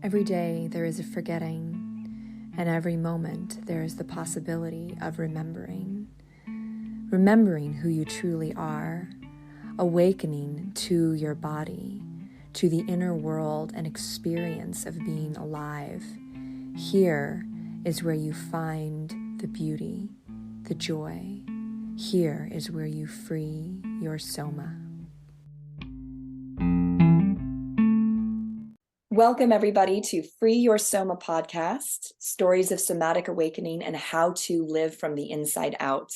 Every day there is a forgetting, and every moment there is the possibility of remembering. Remembering who you truly are, awakening to your body, to the inner world and experience of being alive. Here is where you find the beauty, the joy. Here is where you free your soma. Welcome, everybody, to Free Your Soma podcast, stories of somatic awakening and how to live from the inside out.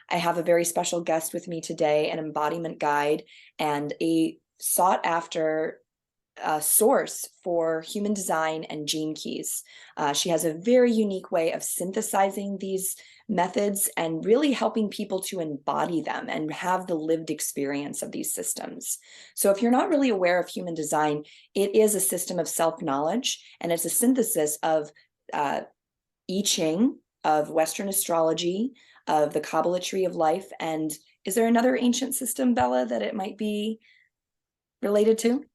I have a very special guest with me today, an embodiment guide and a sought-after source for human design and gene keys. She has a very unique way of synthesizing these methods and really helping people to embody them and have the lived experience of these systems. So if you're not really aware of human design, it is a system of self-knowledge, and it's a synthesis of I Ching, of Western astrology, of the Kabbalah tree of life. And is there another ancient system, Bella, that it might be related to?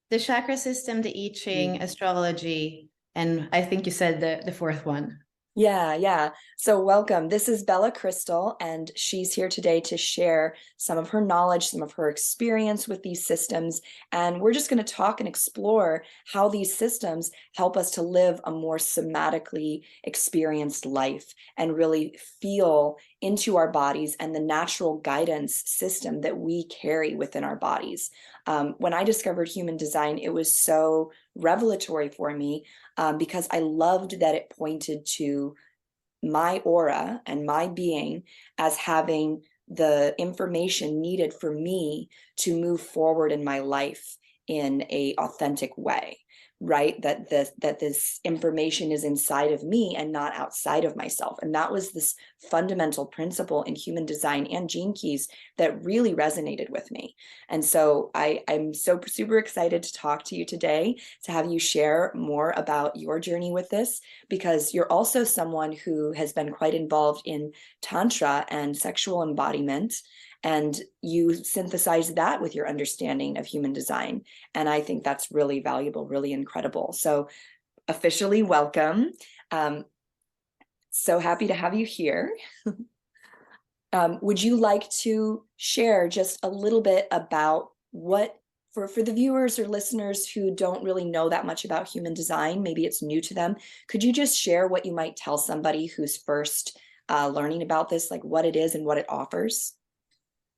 The chakra system, the I Ching, astrology, and I think you said the fourth one. Yeah. So welcome. This is Bella Krystal, and she's here today to share some of her knowledge, some of her experience with these systems. And we're just going to talk and explore how these systems help us to live a more somatically experienced life and really feel into our bodies and the natural guidance system that we carry within our bodies. When I discovered human design, it was so revelatory for me because I loved that it pointed to my aura and my being as having the information needed for me to move forward in my life in an authentic way, right? That this information is inside of me and not outside of myself. And that was this fundamental principle in human design and gene keys that really resonated with me. And so I'm so super excited to talk to you today, to have you share more about your journey with this, because you're also someone who has been quite involved in Tantra and sexual embodiment, and you synthesize that with your understanding of human design. And I think that's really valuable, really incredible. So officially welcome. So happy to have you here. Would you like to share just a little bit about what, for the viewers or listeners who don't really know that much about human design, maybe it's new to them, could you just share what you might tell somebody who's first learning about this, like what it is and what it offers?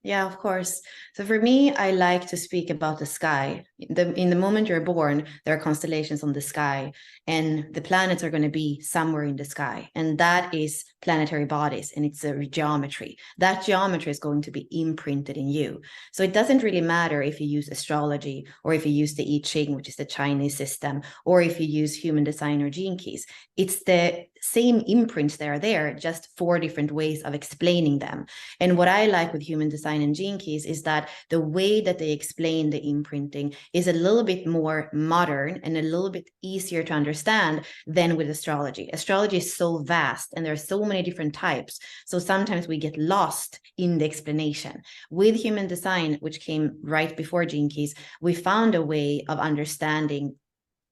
Yeah, of course. So for me, I like to speak about the sky. In the moment you're born, there are constellations on the sky, and the planets are going to be somewhere in the sky. And that is planetary bodies, and it's a geometry. That geometry is going to be imprinted in you. So it doesn't really matter if you use astrology, or if you use the I Ching, which is the Chinese system, or if you use human design or gene keys. It's the same imprints that are there, just 4 different ways of explaining them. And what I like with human design and gene keys is that the way that they explain the imprinting is a little bit more modern and a little bit easier to understand than with astrology. Astrology is so vast and there are so many different types. So sometimes we get lost in the explanation. With human design, which came right before gene keys, we found a way of understanding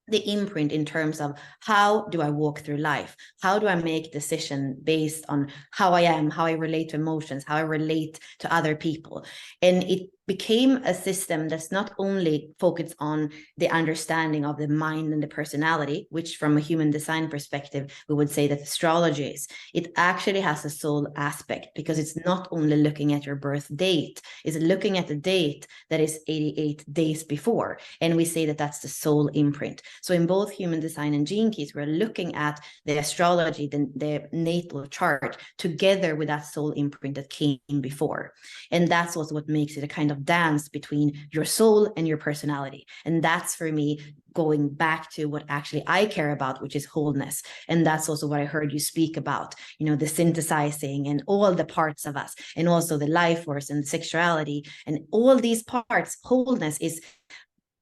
the imprint in terms of how do I walk through life? How do I make decisions based on how I am, how I relate to emotions, how I relate to other people? And it became a system that's not only focused on the understanding of the mind and the personality, which from a human design perspective, we would say that astrology is. It actually has a soul aspect because it's not only looking at your birth date, it's looking at the date that is 88 days before. And we say that that's the soul imprint. So in both human design and gene keys, we're looking at the astrology, the natal chart, together with that soul imprint that came before. And that's also what makes it a kind of dance between your soul and your personality. And that's for me going back to what actually I care about, which is wholeness. And that's also what I heard you speak about, the synthesizing and all the parts of us, and also the life force and sexuality and all these parts. Wholeness is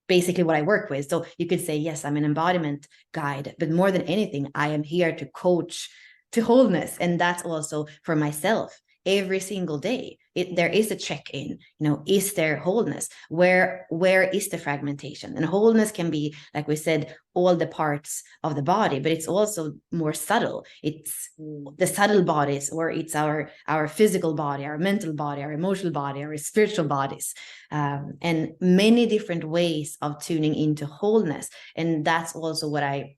basically what I work with. So you could say, yes, I'm an embodiment guide, but more than anything, I am here to coach to wholeness. And that's also for myself. Every single day there is a check-in, is there wholeness? Where is the fragmentation? And wholeness can be, like we said, all the parts of the body, but it's also more subtle. It's the subtle bodies, or it's our physical body, our mental body, our emotional body, our spiritual bodies, and many different ways of tuning into wholeness. And that's also what I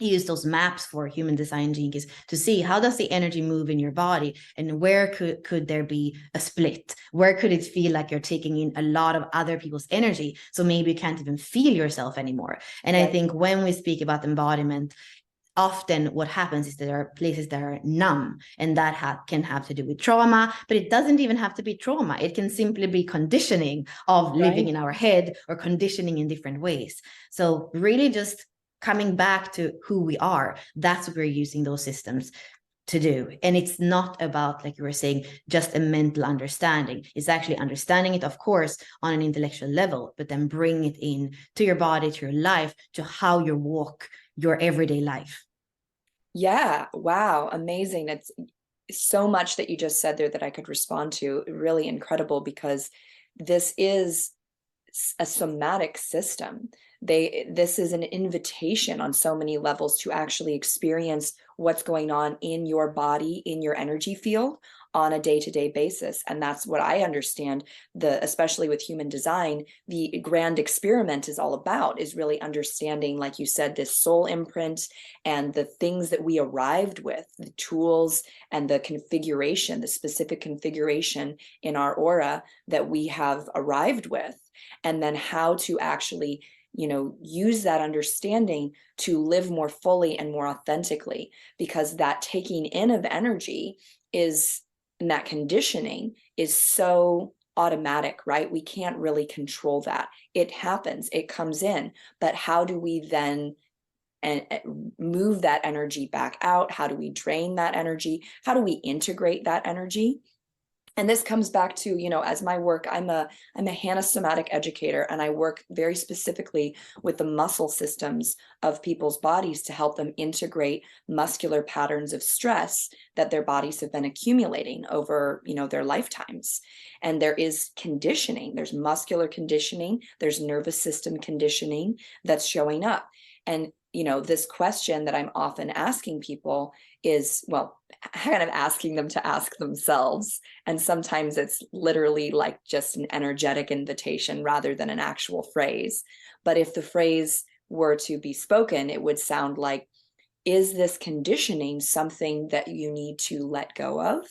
use those maps for human design gene keys, to see how does the energy move in your body, and where could there be a split, where could it feel like you're taking in a lot of other people's energy, so maybe you can't even feel yourself anymore. And right. I think when we speak about embodiment, often what happens is that there are places that are numb, and that can have to do with trauma, but it doesn't even have to be trauma. It can simply be conditioning of living right. in our head, or conditioning in different ways. So really just coming back to who we are, that's what we're using those systems to do. And it's not about, like you were saying, just a mental understanding. It's actually understanding it, of course, on an intellectual level, but then bring it in to your body, to your life, to how you walk your everyday life. Yeah. Wow. Amazing. It's so much that you just said there that I could respond to. Really incredible, because this is a somatic system. This is an invitation on so many levels to actually experience what's going on in your body, in your energy field, on a day-to-day basis. And that's what I understand, especially with human design, the grand experiment is all about, is really understanding, like you said, this soul imprint and the things that we arrived with, the tools and the configuration, the specific configuration in our aura that we have arrived with, and then how to actually use that understanding to live more fully and more authentically, because that taking in of energy and that conditioning is so automatic, right? We can't really control that. It happens, it comes in, but how do we then move that energy back out? How do we drain that energy? How do we integrate that energy? And this comes back to, as my work, I'm a HANA somatic educator, and I work very specifically with the muscle systems of people's bodies to help them integrate muscular patterns of stress that their bodies have been accumulating over, their lifetimes. And there is conditioning, there's muscular conditioning, there's nervous system conditioning that's showing up. And this question that I'm often asking people is, well, kind of asking them to ask themselves. And sometimes it's literally like just an energetic invitation rather than an actual phrase. But if the phrase were to be spoken, it would sound like, is this conditioning something that you need to let go of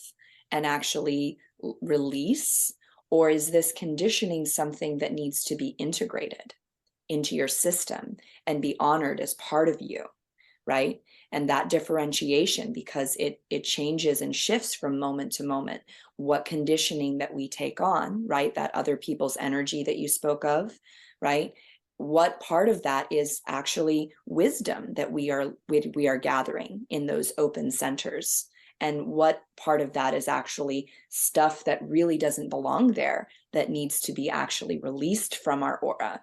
and actually release? Or is this conditioning something that needs to be integrated into your system and be honored as part of you, right? And that differentiation, because it changes and shifts from moment to moment, what conditioning that we take on, right? That other people's energy that you spoke of, right? What part of that is actually wisdom that we are gathering in those open centers? And what part of that is actually stuff that really doesn't belong there, that needs to be actually released from our aura?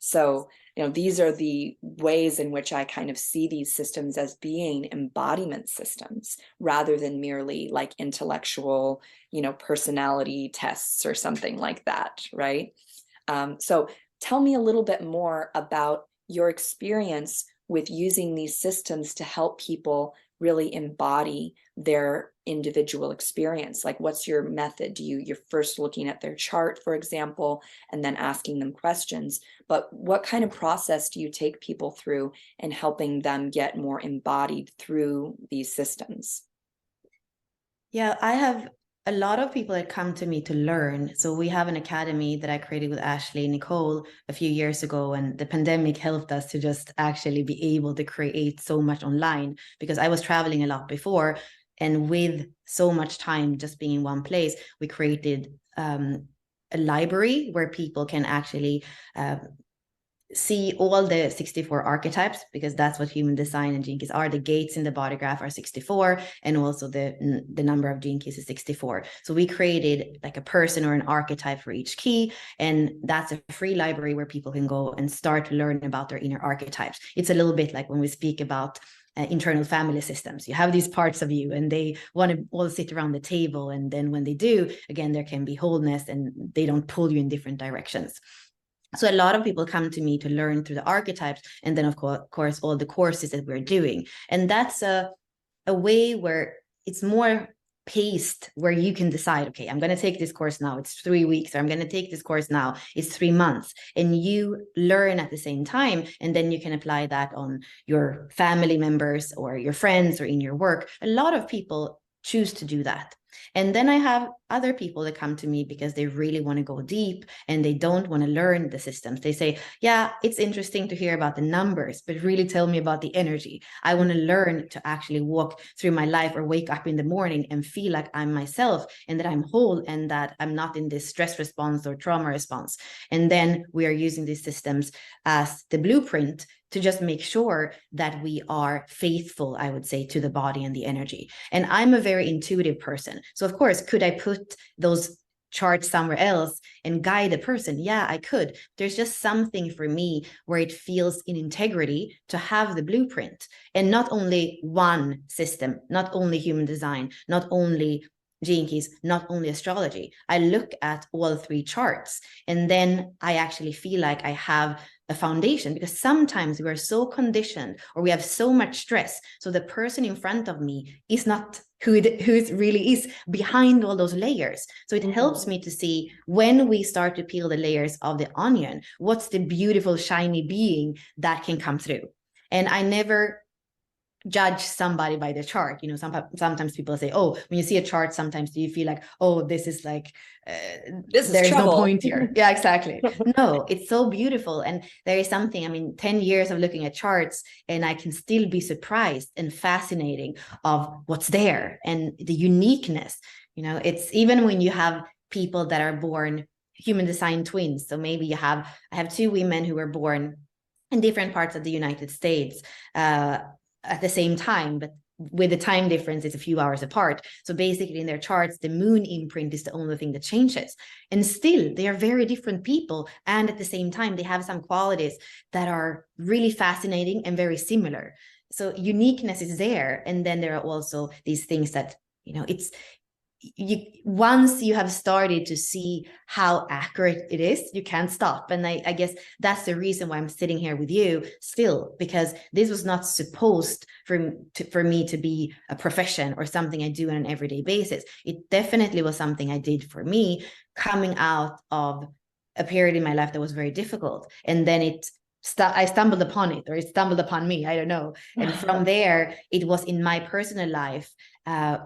So, these are the ways in which I kind of see these systems as being embodiment systems rather than merely like intellectual, personality tests or something like that, right? So tell me a little bit more about your experience with using these systems to help people really embody their individual experience. Like, what's your method? You're first looking at their chart, for example, and then asking them questions, but what kind of process do you take people through in helping them get more embodied through these systems? Yeah, I have a lot of people that come to me to learn. So we have an academy that I created with Ashley and Nicole a few years ago, and the pandemic helped us to just actually be able to create so much online, because I was traveling a lot before, and with so much time just being in one place, we created a library where people can actually see all the 64 archetypes, because that's what human design and gene keys are. The gates in the body graph are 64, and also the number of gene keys is 64. So we created like a person or an archetype for each key, and that's a free library where people can go and start to learn about their inner archetypes. It's a little bit like when we speak about internal family systems. You have these parts of you and they want to all sit around the table. And then when they do, again, there can be wholeness and they don't pull you in different directions. So a lot of people come to me to learn through the archetypes, and then of course all the courses that we're doing. And that's a way where it's more paced, where you can decide, okay, I'm going to take this course now, it's 3 weeks, or I'm going to take this course now, it's 3 months, and you learn at the same time, and then you can apply that on your family members or your friends or in your work. A lot of people choose to do that. And then I have other people that come to me because they really want to go deep and they don't want to learn the systems. They say, yeah, it's interesting to hear about the numbers, but really tell me about the energy. I want to learn to actually walk through my life or wake up in the morning and feel like I'm myself and that I'm whole and that I'm not in this stress response or trauma response. And then we are using these systems as the blueprint to just make sure that we are faithful, I would say, to the body and the energy. And I'm a very intuitive person. So of course, could I put those charts somewhere else and guide a person? Yeah, I could. There's just something for me where it feels in integrity to have the blueprint, and not only one system, not only human design, not only gene keys, not only astrology. I look at all 3 charts, and then I actually feel like I have a foundation, because sometimes we are so conditioned or we have so much stress. So the person in front of me is not who it really is behind all those layers. So it helps me to see, when we start to peel the layers of the onion, what's the beautiful, shiny being that can come through. And I never judge somebody by the chart. You know, sometimes people say, oh, when you see a chart, sometimes do you feel like, oh, this is like there's no point here. Yeah, exactly. No, it's so beautiful. And there is something, I mean, 10 years of looking at charts, and I can still be surprised and fascinating of what's there and the uniqueness. You know, it's even when you have people that are born human design twins. So maybe I have 2 women who were born in different parts of the United States, at the same time, but with the time difference, it's a few hours apart. So basically in their charts, the moon imprint is the only thing that changes. And still, they are very different people. And at the same time, they have some qualities that are really fascinating and very similar. So uniqueness is there. And then there are also these things that, you know, once you have started to see how accurate it is, you can't stop. And I guess that's the reason why I'm sitting here with you still, because this was not supposed for me to be a profession or something I do on an everyday basis. It definitely was something I did for me, coming out of a period in my life that was very difficult. And then I stumbled upon it, or it stumbled upon me, I don't know. And from there, it was in my personal life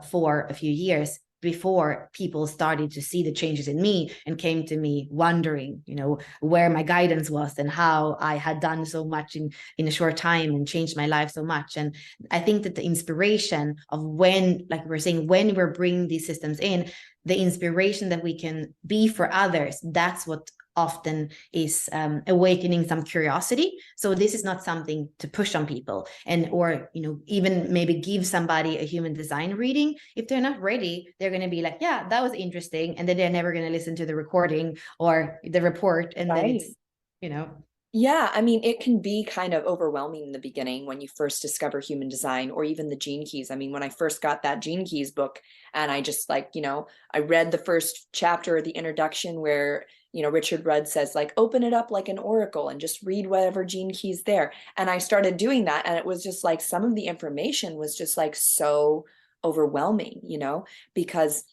for a few years before people started to see the changes in me and came to me wondering, you know, where my guidance was and how I had done so much in a short time and changed my life so much. And I think that the inspiration of when, like we're saying, when we're bringing these systems in, the inspiration that we can be for others, that's what often is awakening some curiosity. So this is not something to push on people, and or, you know, even maybe give somebody a human design reading. If they're not ready, they're going to be like, yeah, that was interesting, and then they're never going to listen to the recording or the report, and then it's, you know. Yeah, I mean, it can be kind of overwhelming in the beginning when you first discover human design, or even the gene keys. I mean, when I first got that gene keys book, and I just, like, you know, I read the first chapter, the introduction, where, you know, Richard Rudd says, like, open it up like an oracle and just read whatever gene keys there. And I started doing that, and it was just like, some of the information was just like so overwhelming, you know, because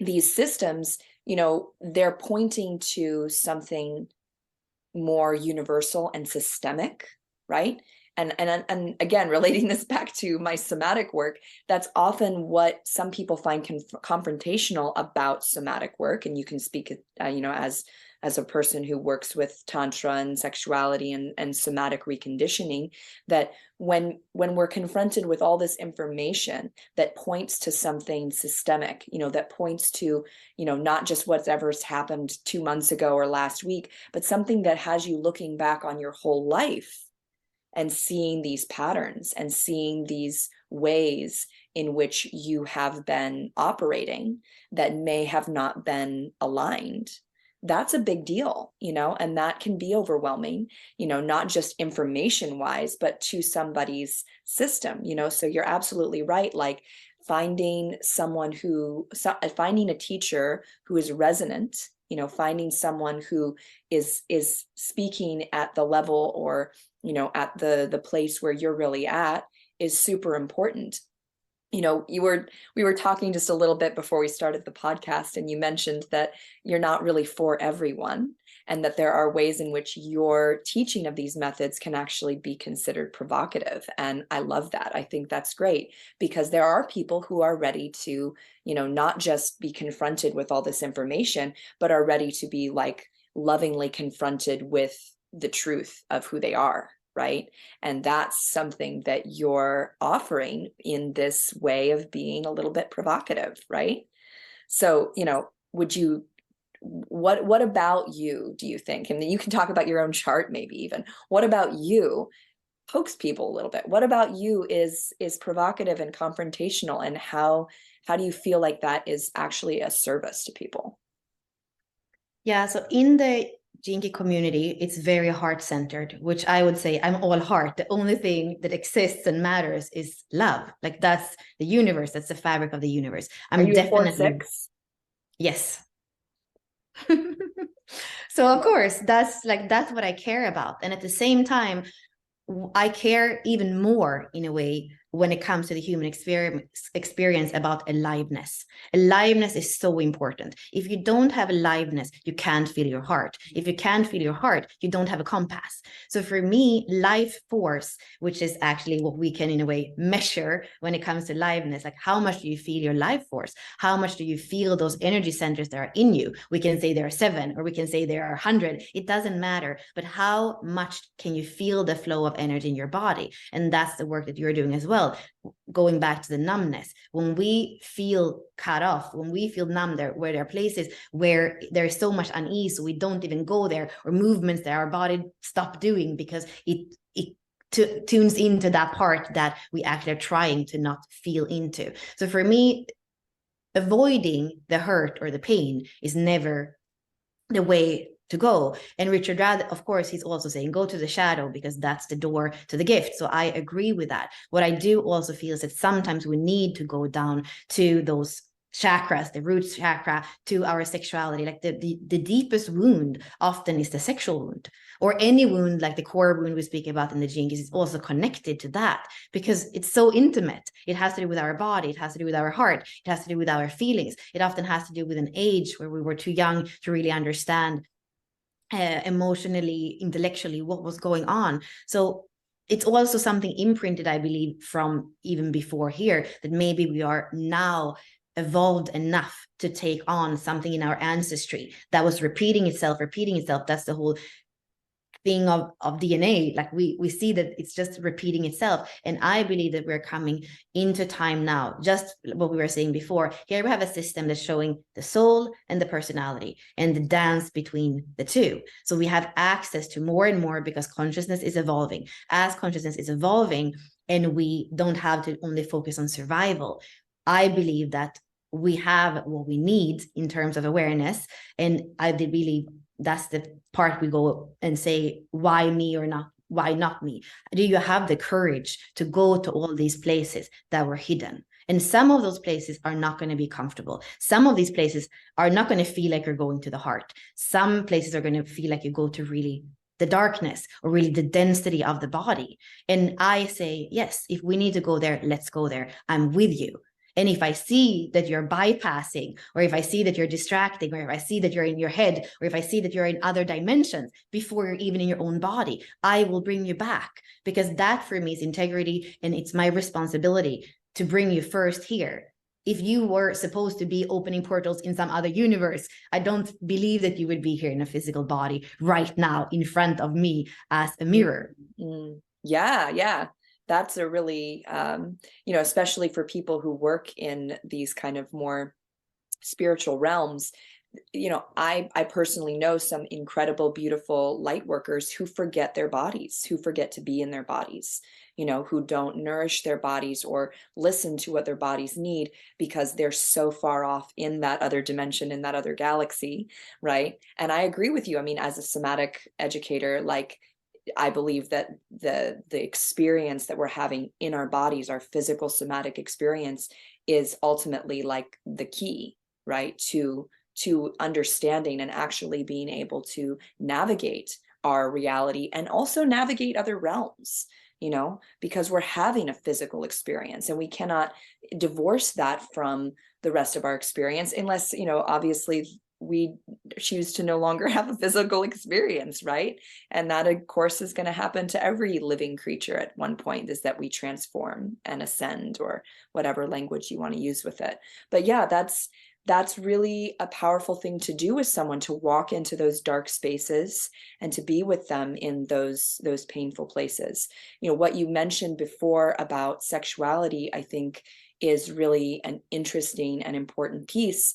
these systems, you know, they're pointing to something more universal and systemic, right? And again, relating this back to my somatic work, that's often what some people find confrontational about somatic work. And you can speak, you know, as a person who works with tantra and sexuality and somatic reconditioning, that when we're confronted with all this information that points to something systemic, you know, that points to, you know, not just whatever's happened 2 months ago or last week, but something that has you looking back on your whole life and seeing these patterns and seeing these ways in which you have been operating that may have not been aligned. that's a big deal, and that can be overwhelming, not just information wise, but to somebody's system, so you're absolutely right. Like finding finding a teacher who is resonant, finding someone who is speaking at the level, or, at the place where you're really at, is super important. We were talking just a little bit before we started the podcast, and you mentioned that you're not really for everyone, and that there are ways in which your teaching of these methods can actually be considered provocative. And I love that. I think that's great, because there are people who are ready to, not just be confronted with all this information, but are ready to be like lovingly confronted with the truth of who they are. Right. And that's something that you're offering in this way of being a little bit provocative. Right. So, what about you, do you think? And then you can talk about your own chart, maybe even. What about you pokes people a little bit? What about you is provocative and confrontational? And how do you feel like that is actually a service to people? Yeah, so in the Jinky community, it's very heart-centered, which I would say I'm all heart. The only thing that exists and matters is love. Like that's the universe. That's the fabric of the universe. Are you definitely a 4/6? Yes. So of course, that's what I care about. And at the same time, I care even more in a way when it comes to the human experience about aliveness. Aliveness is so important. If you don't have aliveness, you can't feel your heart. If you can't feel your heart, you don't have a compass. So for me, life force, which is actually what we can in a way measure when it comes to aliveness, like how much do you feel your life force? How much do you feel those energy centers that are in you? We can say there are 7, or we can say there are 100. It doesn't matter. But how much can you feel the flow of energy in your body? And that's the work that you're doing as well. Going back to the numbness, when we feel cut off, when we feel numb, where there are places where there's so much unease, so we don't even go there, or movements that our body stop doing because it tunes into that part that we actually are trying to not feel into. So for me, avoiding the hurt or the pain is never the way to go. And Richard Rad, of course, he's also saying go to the shadow, because that's the door to the gift. So I agree with that. What I do also feel is that sometimes we need to go down to those chakras, the root chakra, to our sexuality. Like the deepest wound often is the sexual wound, or any wound, like the core wound we speak about in the Jinkies, is also connected to that, because it's so intimate. It has to do with our body, it has to do with our heart, it has to do with our feelings. It often has to do with an age where we were too young to really understand emotionally, intellectually, what was going on. So it's also something imprinted, I believe, from even before here, that maybe we are now evolved enough to take on something in our ancestry that was repeating itself. That's the whole thing of DNA. Like we see that it's just repeating itself. And I believe that we're coming into time now, just what we were saying before. Here we have a system that's showing the soul and the personality and the dance between the two. So we have access to more and more, because consciousness is evolving. As consciousness is evolving, and we don't have to only focus on survival, I believe that we have what we need in terms of awareness. And I believe that's the part we go and say, why me or not? Why not me? Do you have the courage to go to all these places that were hidden? And some of those places are not going to be comfortable. Some of these places are not going to feel like you're going to the heart. Some places are going to feel like you go to really the darkness, or really the density of the body. And I say, yes, if we need to go there, let's go there. I'm with you. And if I see that you're bypassing, or if I see that you're distracting, or if I see that you're in your head, or if I see that you're in other dimensions before you're even in your own body, I will bring you back, because that for me is integrity. And it's my responsibility to bring you first here. If you were supposed to be opening portals in some other universe, I don't believe that you would be here in a physical body right now in front of me as a mirror. Mm-hmm. Yeah. That's a really, especially for people who work in these kind of more spiritual realms, I personally know some incredible, beautiful light workers who forget their bodies, who forget to be in their bodies, who don't nourish their bodies or listen to what their bodies need because they're so far off in that other dimension, in that other galaxy, right? And I agree with you. I mean, as a somatic educator, like, I believe that the experience that we're having in our bodies, our physical somatic experience, is ultimately like the key, right, to understanding and actually being able to navigate our reality and also navigate other realms, because we're having a physical experience and we cannot divorce that from the rest of our experience unless, obviously we choose to no longer have a physical experience, right? And that, of course, is going to happen to every living creature at one point, is that we transform and ascend, or whatever language you want to use with it. But yeah, that's really a powerful thing to do with someone, to walk into those dark spaces and to be with them in those painful places. What you mentioned before about sexuality, I think, is really an interesting and important piece,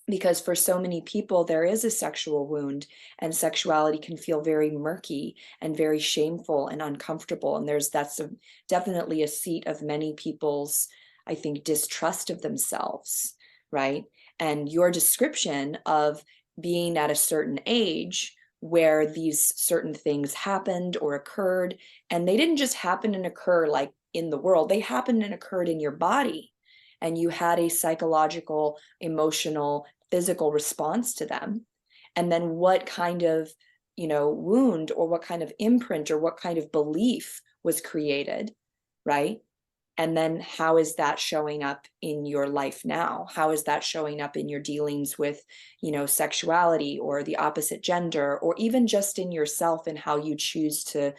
because for so many people there is a sexual wound, and sexuality can feel very murky and very shameful and uncomfortable, and that's definitely a seat of many people's, I think, distrust of themselves, right? And your description of being at a certain age where these certain things happened or occurred, and they didn't just happen and occur like in the world, they happened and occurred in your body, and you had a psychological, emotional, physical response to them. And then what kind of, wound, or what kind of imprint, or what kind of belief was created, right? And then how is that showing up in your life now? How is that showing up in your dealings with, sexuality or the opposite gender, or even just in yourself and how you choose to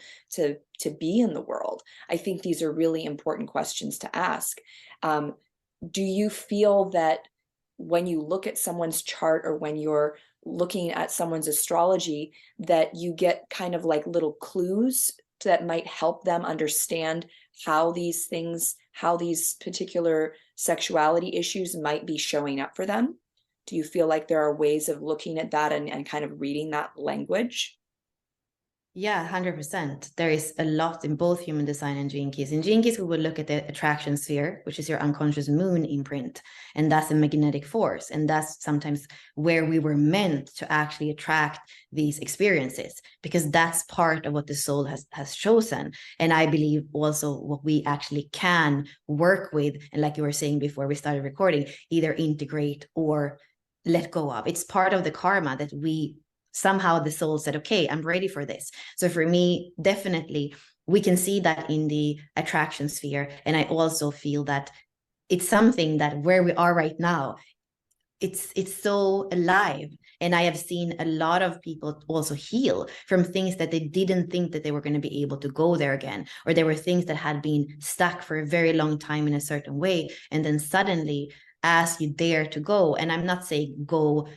be in the world? I think these are really important questions to ask. Do you feel that when you look at someone's chart, or when you're looking at someone's astrology, that you get kind of like little clues that might help them understand how these particular sexuality issues might be showing up for them? Do you feel like there are ways of looking at that and kind of reading that language? Yeah, 100%. There is a lot in both human design and Gene Keys. In Gene Keys, we would look at the attraction sphere, which is your unconscious moon imprint. And that's a magnetic force. And that's sometimes where we were meant to actually attract these experiences, because that's part of what the soul has chosen. And I believe also what we actually can work with, and like you were saying before we started recording, either integrate or let go of. It's part of the karma that we somehow, the soul said, okay, I'm ready for this. So for me, definitely, we can see that in the attraction sphere. And I also feel that it's something that where we are right now, it's so alive. And I have seen a lot of people also heal from things that they didn't think that they were going to be able to go there again, or there were things that had been stuck for a very long time in a certain way. And then suddenly, as you dare to go, and I'm not saying go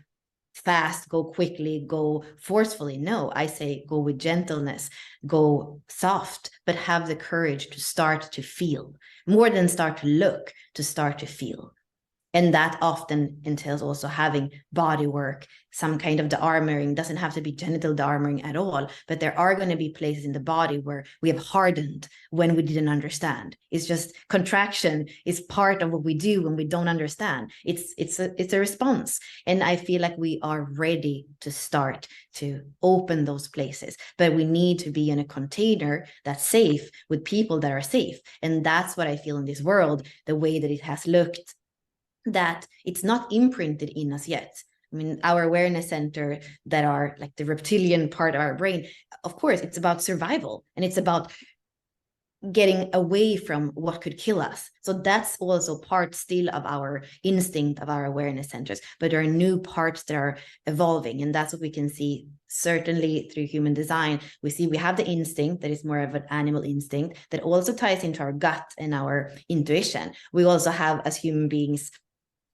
fast, go quickly, go forcefully. No, I say go with gentleness, go soft, but have the courage to start to feel, more than start to look, to start to feel. And that often entails also having body work, some kind of de-armoring. Doesn't have to be genital de-armoring at all, but there are going to be places in the body where we have hardened when we didn't understand. It's just contraction is part of what we do when we don't understand. It's a response. And I feel like we are ready to start to open those places, but we need to be in a container that's safe with people that are safe. And that's what I feel in this world, the way that it has looked, that it's not imprinted in us yet. I mean, our awareness center that are like the reptilian part of our brain, of course, it's about survival, and it's about getting away from what could kill us. So that's also part still of our instinct, of our awareness centers, but there are new parts that are evolving. And that's what we can see certainly through human design. We have the instinct that is more of an animal instinct that also ties into our gut and our intuition. We also have, as human beings,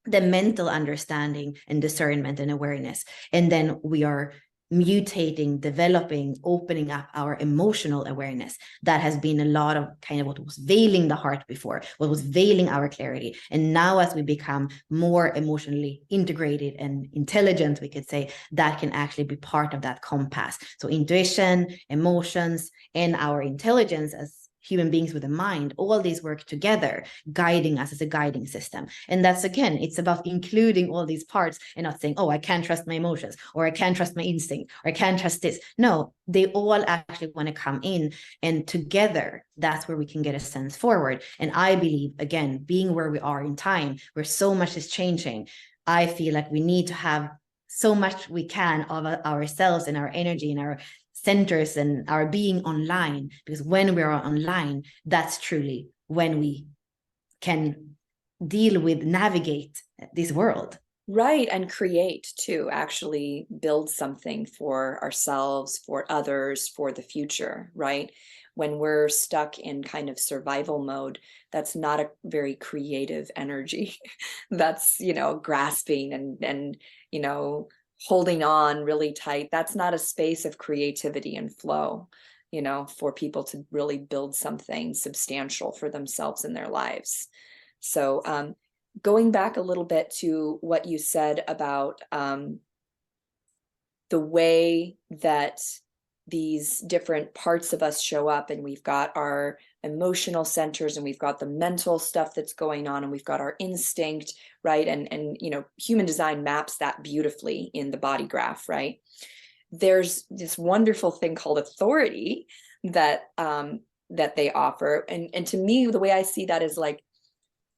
the mental understanding and discernment and awareness. And then we are mutating, developing, opening up our emotional awareness. That has been a lot of kind of what was veiling the heart before, what was veiling our clarity. And now as we become more emotionally integrated and intelligent, we could say, that can actually be part of that compass. So intuition, emotions, and our intelligence as human beings with a mind, all these work together, guiding us as a guiding system. And that's, again, it's about including all these parts and not saying, oh, I can't trust my emotions, or I can't trust my instinct, or I can't trust this. No, they all actually want to come in, and together, that's where we can get a sense forward. And I believe, again, being where we are in time, where so much is changing, I feel like we need to have so much we can of ourselves and our energy and our centers and our being online, because when we are online, that's truly when we can deal with, navigate this world. Right. And create too, actually build something for ourselves, for others, for the future, right? When we're stuck in kind of survival mode, that's not a very creative energy. That's, grasping and, holding on really tight. That's not a space of creativity and flow, for people to really build something substantial for themselves in their lives. So, going back a little bit to what you said about the way that these different parts of us show up, and we've got our emotional centers, and we've got the mental stuff that's going on, and we've got our instinct, right? And human design maps that beautifully in the body graph, right? There's this wonderful thing called authority that that they offer, and to me, the way I see that is like,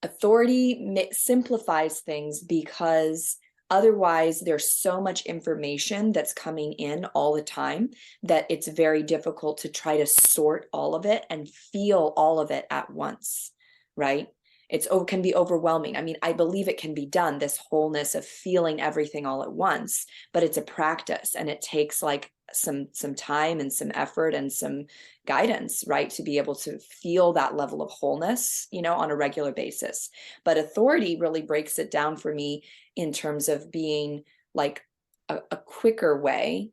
authority simplifies things, because otherwise there's so much information that's coming in all the time that it's very difficult to try to sort all of it and feel all of it at once, right? It can be overwhelming. I mean, I believe it can be done, this wholeness of feeling everything all at once, but it's a practice, and it takes like some time and some effort and some guidance, right, to be able to feel that level of wholeness, on a regular basis. But authority really breaks it down for me in terms of being like a quicker way,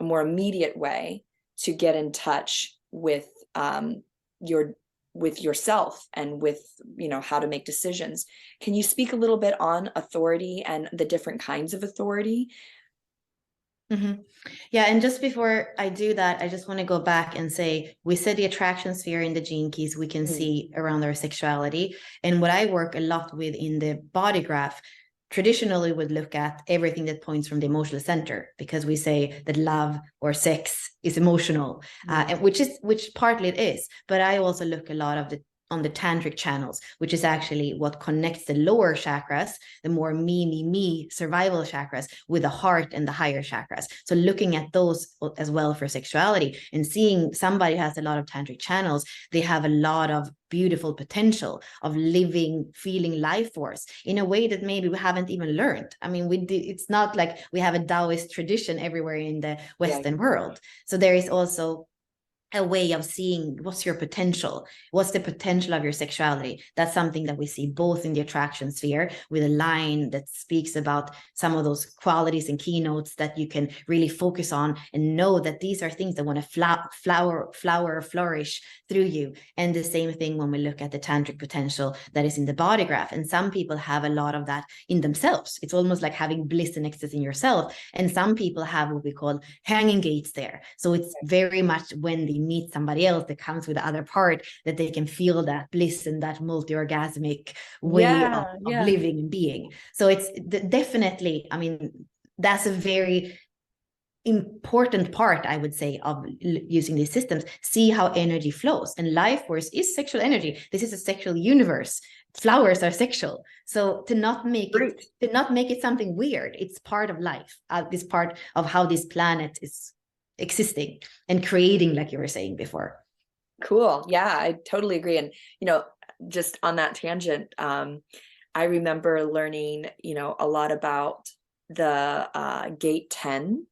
a more immediate way to get in touch with with yourself and with how to make decisions. Can you speak a little bit on authority and the different kinds of authority? Mm-hmm. Yeah, and just before I do that, I just want to go back and say, we said the attraction sphere in the gene keys we can see around our sexuality. And what I work a lot with in the body graph, traditionally would look at everything that points from the emotional center, because we say that love or sex is emotional, and which partly it is. But I also look a lot of on the tantric channels, which is actually what connects the lower chakras, the more me survival chakras, with the heart and the higher chakras. So looking at those as well for sexuality, and seeing somebody has a lot of tantric channels, they have a lot of beautiful potential of living, feeling life force in a way that maybe we haven't even learned. I mean, it's not like we have a Taoist tradition everywhere in the Western world. So there is also a way of seeing what's your potential, what's the potential of your sexuality. That's something that we see both in the attraction sphere, with a line that speaks about some of those qualities and keynotes that you can really focus on and know that these are things that want to flourish through you. And the same thing when we look at the tantric potential that is in the body graph. And some people have a lot of that in themselves. It's almost like having bliss and ecstasy in yourself. And some people have what we call hanging gates there. So it's very much when they meet somebody else that comes with the other part, that they can feel that bliss and that multi-orgasmic way of living and being. So it's definitely, I mean, that's a very important part, I would say, of using these systems. See how energy flows, and life force is sexual energy. This is a sexual universe. Flowers are sexual. So to not make it something weird, it's part of life. This part of how this planet is existing and creating, like you were saying before. Cool. Yeah, I totally agree. And, just on that tangent, I remember learning, a lot about the gate 10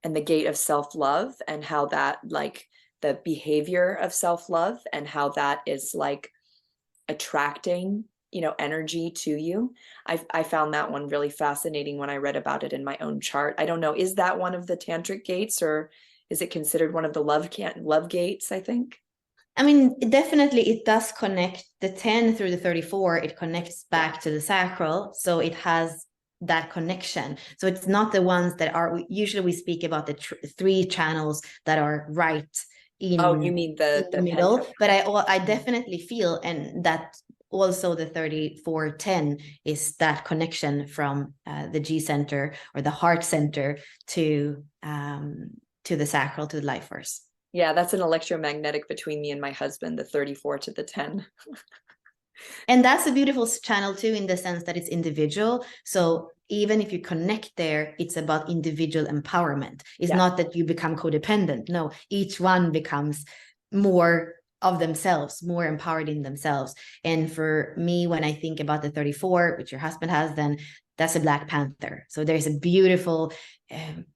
and the gate of self-love, and how that, like, the behavior of self-love, and how that is like attracting, energy to you. I found that one really fascinating when I read about it in my own chart. I don't know, is that one of the tantric gates, or is it considered one of the love gates, I think? I mean, definitely it does connect the 10 through the 34. It connects back to the sacral. So it has that connection. So it's not the ones that are, usually we speak about the three channels that are right Oh, you mean in the middle. pentagram. But I definitely feel, and that also the 3410 is that connection from the G center or the heart center to the sacral, to the life force. Yeah, that's an electromagnetic between me and my husband, the 34 to the 10. And that's a beautiful channel too, in the sense that it's individual. So even if you connect there, it's about individual empowerment. It's not that you become codependent. No, each one becomes more of themselves, more empowered in themselves. And for me, when I think about the 34, which your husband has, then that's a Black Panther. So there's a beautiful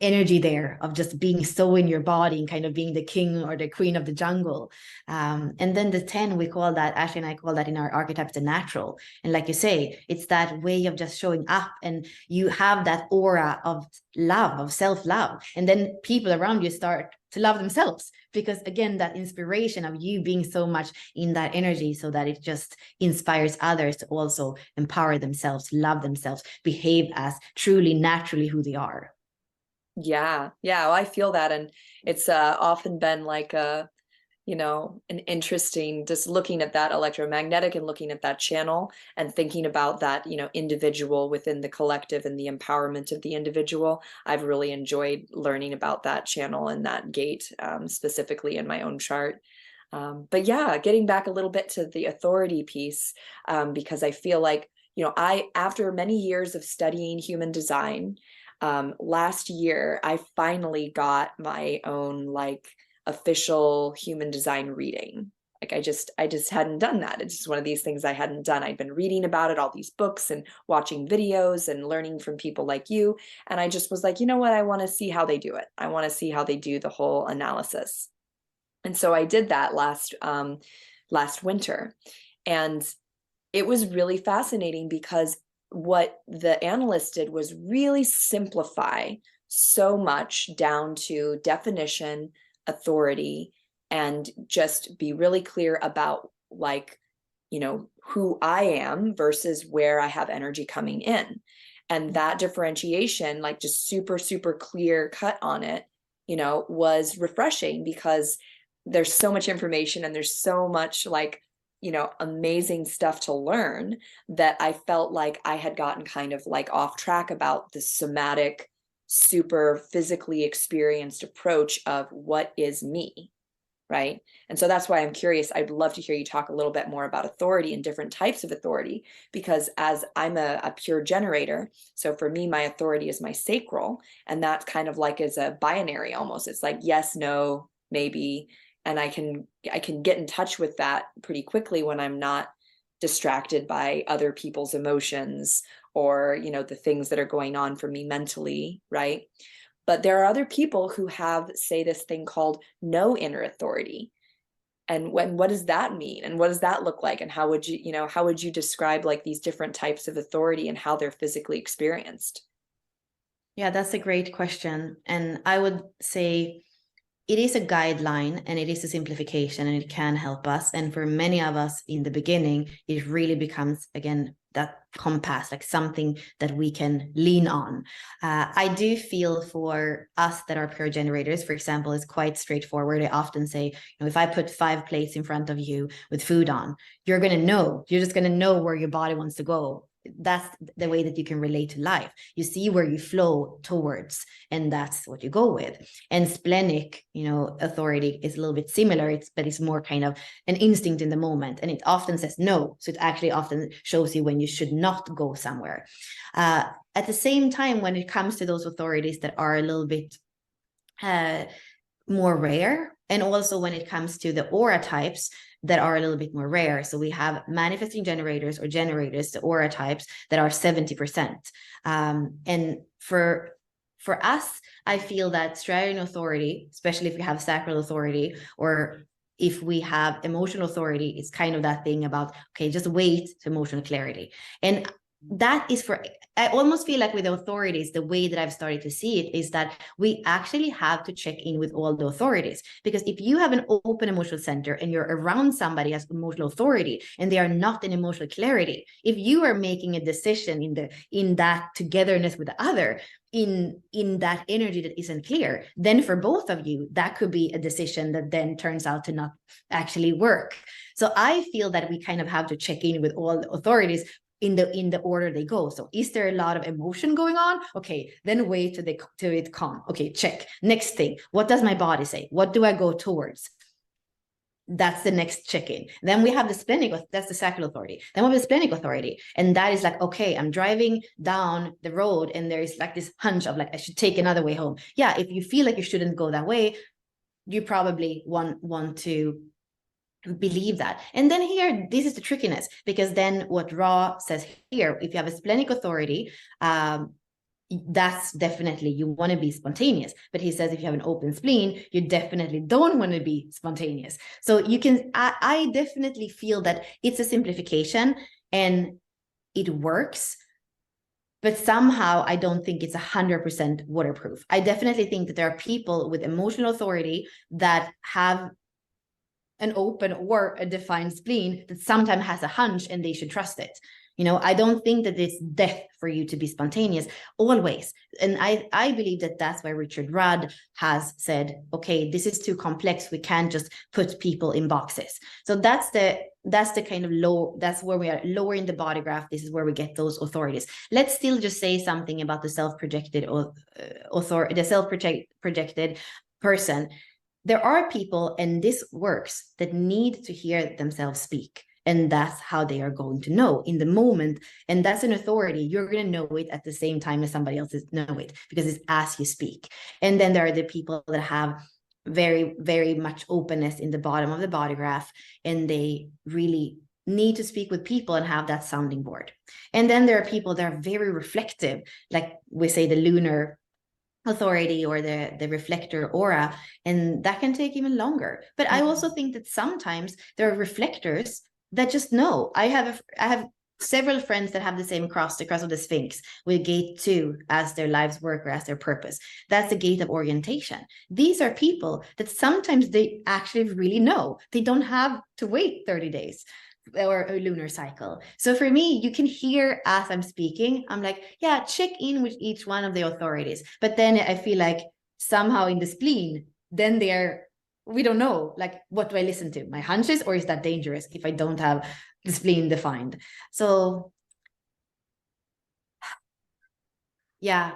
energy there of just being so in your body and kind of being the king or the queen of the jungle. And then the 10, we call that, Ashley and I call that in our archetypes, the natural. And like you say, it's that way of just showing up, and you have that aura of love, of self-love. And then people around you start to love themselves, because again, that inspiration of you being so much in that energy, so that it just inspires others to also empower themselves, love themselves, behave as truly naturally who they are. Yeah, well, I feel that, and it's often been like an interesting, just looking at that electromagnetic and looking at that channel and thinking about that, individual within the collective and the empowerment of the individual. I've really enjoyed learning about that channel and that gate, specifically in my own chart. But yeah, getting back a little bit to the authority piece, because I feel like, after many years of studying human design, last year, I finally got my own official human design reading. Like I just hadn't done that. It's just one of these things I hadn't done. I'd been reading about it, all these books and watching videos and learning from people like you. And I just was like, you know what? I want to see how they do it. I want to see how they do the whole analysis. And so I did that last winter. And it was really fascinating, because what the analyst did was really simplify so much down to definition, authority, and just be really clear about who I am versus where I have energy coming in. And that differentiation, just super, super clear cut on it, was refreshing, because there's so much information and there's so much amazing stuff to learn, that I felt like I had gotten kind of off track about the somatic, super physically experienced approach of what is me, right? And so that's why I'm curious. I'd love to hear you talk a little bit more about authority and different types of authority, because as I'm a pure generator, so for me, my authority is my sacral, and that kind of is a binary almost. It's like yes, no, maybe. And I can get in touch with that pretty quickly when I'm not distracted by other people's emotions or, the things that are going on for me mentally, right? But there are other people who have, say, this thing called no inner authority. And what does that mean? And what does that look like? And how would you describe these different types of authority and how they're physically experienced? Yeah, that's a great question. And I would say it is a guideline and it is a simplification, and it can help us. And for many of us in the beginning, it really becomes, again, that compass, something that we can lean on. I do feel for us that are pure generators, for example, is quite straightforward. I often say, if I put 5 plates in front of you with food on, you're just going to know where your body wants to go. That's the way that you can relate to life. You see where you flow towards, and that's what you go with. And splenic, authority is a little bit similar, but it's more kind of an instinct in the moment, and it often says no. So it actually often shows you when you should not go somewhere. At the same time, when it comes to those authorities that are a little bit more rare, and also when it comes to the aura types that are a little bit more rare. So we have manifesting generators, or generators, the aura types that are 70%. And for us, I feel that Striaton authority, especially if you have sacral authority, or if we have emotional authority, it's kind of that thing about, okay, just wait to emotional clarity. And that is for, I almost feel like with the authorities, the way that I've started to see it is that we actually have to check in with all the authorities. Because if you have an open emotional center and you're around somebody as emotional authority and they are not in emotional clarity, if you are making a decision in that togetherness with the other, in that energy that isn't clear, then for both of you, that could be a decision that then turns out to not actually work. So I feel that we kind of have to check in with all the authorities in the order they go. So is there a lot of emotion going on? Okay, then wait till it calm. Okay, check. Next thing, what does my body say? What do I go towards? That's the next check-in. Then we have the splenic, that's the sacral authority. Then we have the splenic authority. And that is like, okay, I'm driving down the road and there is like this hunch of like, I should take another way home. Yeah, if you feel like you shouldn't go that way, you probably want to believe that. And then here, this is the trickiness, because then what Ra says here, if you have a splenic authority, that's definitely, you want to be spontaneous. But he says if you have an open spleen, you definitely don't want to be spontaneous. So you can, I definitely feel that it's a simplification and it works, but somehow I don't think it's 100% waterproof. I definitely think that there are people with emotional authority that have an open or a defined spleen that sometimes has a hunch and they should trust it. You know, I don't think that it's death for you to be spontaneous always. And I believe that that's why Richard Rudd has said, okay, this is too complex. We can't just put people in boxes. So that's the kind of low, that's where we are lowering the body graph. This is where we get those authorities. Let's still just say something about the self-projected the self-projected person. There are people, and this works, that need to hear themselves speak. And that's how they are going to know in the moment. And that's an authority. You're going to know it at the same time as somebody else know it, because it's as you speak. And then there are the people that have very, very much openness in the bottom of the body graph, and they really need to speak with people and have that sounding board. And then there are people that are very reflective, like we say the lunar authority or the reflector aura, and that can take even longer. But I also think that sometimes there are reflectors that just know. I have several friends that have the same cross, the cross of the Sphinx, with gate 2 as their life's work or as their purpose. That's the gate of orientation. These are people that sometimes they actually really know. They don't have to wait 30 days or a lunar cycle. So for me, you can hear as I'm speaking, I'm like, yeah, check in with each one of the authorities. But then I feel like somehow in the spleen, then we don't know, like, what do I listen to? My hunches, or is that dangerous if I don't have the spleen defined? So yeah,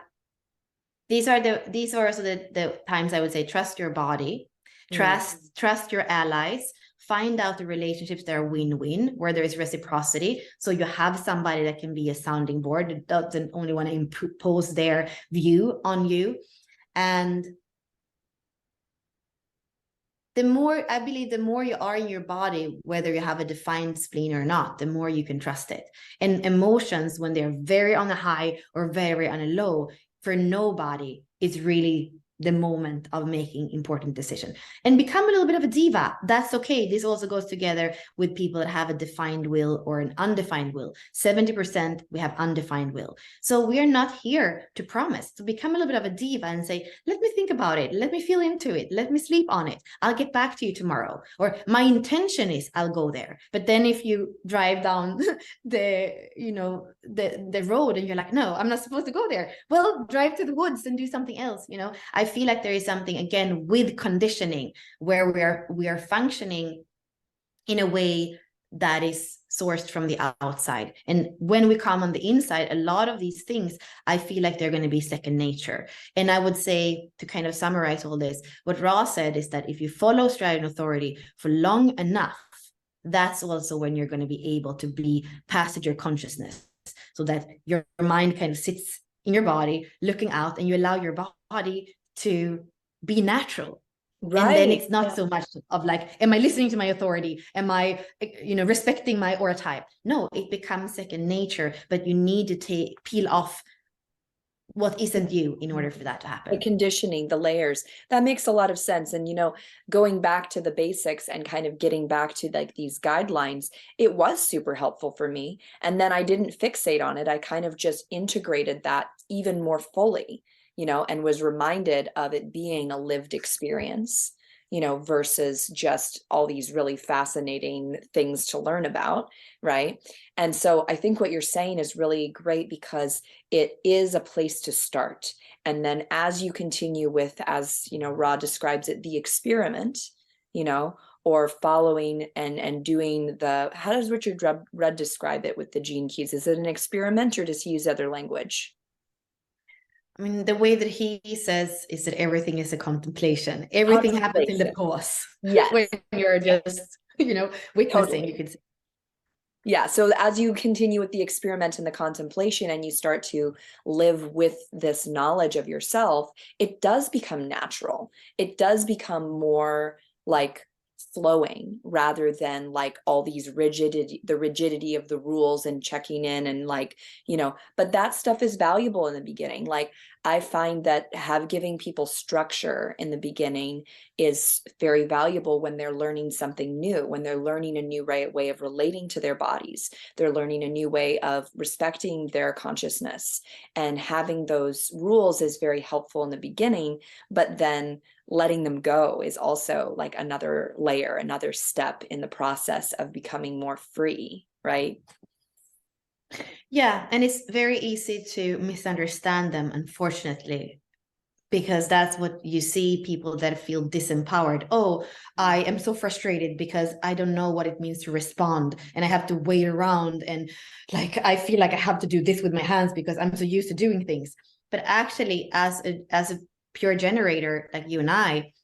these are also the times I would say, trust your body, trust your allies, find out the relationships that are win-win, where there is reciprocity. So you have somebody that can be a sounding board, that doesn't only want to impose their view on you. And the more, I believe, the more you are in your body, whether you have a defined spleen or not, the more you can trust it. And emotions, when they're very on a high or very on a low, for nobody, it's really the moment of making important decision. And become a little bit of a diva. That's okay. This also goes together with people that have a defined will or an undefined will. 70% we have undefined will. So we are not here to promise. To become a little bit of a diva and say, let me think about it. Let me feel into it. Let me sleep on it. I'll get back to you tomorrow. Or my intention is I'll go there. But then if you drive down the road and you're like, no, I'm not supposed to go there. Well, drive to the woods and do something else. I feel like there is something, again, with conditioning, where we are functioning in a way that is sourced from the outside. And when we come on the inside, a lot of these things, I feel like they're going to be second nature. And I would say, to kind of summarize all this, what Ross said is that if you follow Strident Authority for long enough, that's also when you're going to be able to be passenger consciousness, so that your mind kind of sits in your body looking out, and you allow your body to be natural. Right. And then it's not so much of like, am I listening to my authority? Am I, respecting my aura type? No, it becomes second nature, but you need to peel off what isn't you in order for that to happen. The conditioning, the layers, that makes a lot of sense. And, going back to the basics and kind of getting back to like these guidelines, it was super helpful for me. And then I didn't fixate on it. I kind of just integrated that even more fully, and was reminded of it being a lived experience, versus just all these really fascinating things to learn about, right? And so I think what you're saying is really great because it is a place to start. And then as you continue with, as Ra describes it, the experiment, or following and doing how does Richard Rudd describe it with the gene keys? Is it an experiment, or does he use other language? I mean, the way that he says is that everything is a contemplation. Everything happens in the pause. Yes. When you're just, witnessing, Totally. you could say. Yeah. So as you continue with the experiment and the contemplation, and you start to live with this knowledge of yourself, it does become natural. It does become more like flowing, rather than like all these the rigidity of the rules and checking in and like, but that stuff is valuable in the beginning. Like I find that giving people structure in the beginning is very valuable when they're learning something new, when they're learning a new way of relating to their bodies. They're learning a new way of respecting their consciousness, and having those rules is very helpful in the beginning, but then letting them go is also like another layer, another step in the process of becoming more free, right? Yeah, and it's very easy to misunderstand them, unfortunately, because that's what you see, people that feel disempowered. Oh, I am so frustrated because I don't know what it means to respond, and I have to wait around, and like I feel like I have to do this with my hands because I'm so used to doing things. But actually, as a pure generator like you and I,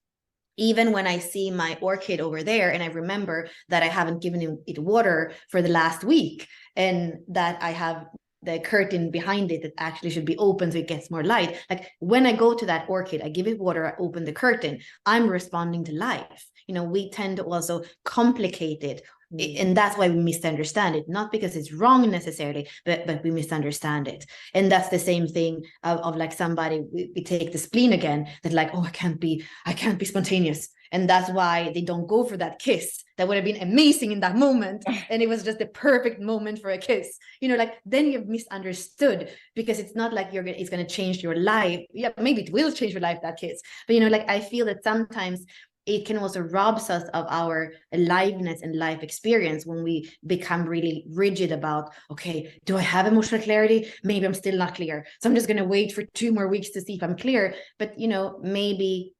even when I see my orchid over there and I remember that I haven't given it water for the last week, and that I have the curtain behind it that actually should be open so it gets more light. Like when I go to that orchid, I give it water, I open the curtain, I'm responding to life. We tend to also complicate it. And that's why we misunderstand it, not because it's wrong necessarily, but we misunderstand it. And that's the same thing of like somebody, we take the spleen again, that like, oh, I can't be spontaneous. And that's why they don't go for that kiss that would have been amazing in that moment. And it was just the perfect moment for a kiss. Like then you've misunderstood, because it's not like it's going to change your life. Yeah, maybe it will change your life, that kiss. But like I feel that sometimes it can also rob us of our aliveness and life experience when we become really rigid about, okay, do I have emotional clarity? Maybe I'm still not clear. So I'm just going to wait for 2 more weeks to see if I'm clear. But, maybe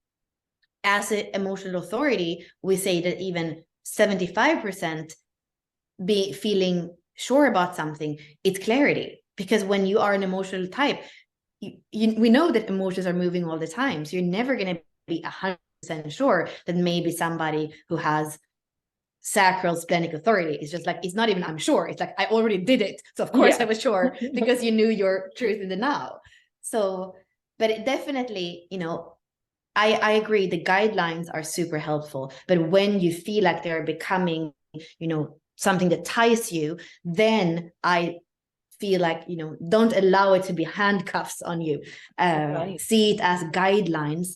as an emotional authority, we say that even 75% be feeling sure about something, it's clarity. Because when you are an emotional type, we know that emotions are moving all the time. So you're never going to be 100% sure that maybe somebody who has sacral splenic authority is just like, it's not even I'm sure, it's like I already did it, so of course I was sure, because you knew your truth in the now. So but it definitely, I agree, the guidelines are super helpful, but when you feel like they're becoming something that ties you, then I feel like don't allow it to be handcuffs on you. See it as guidelines.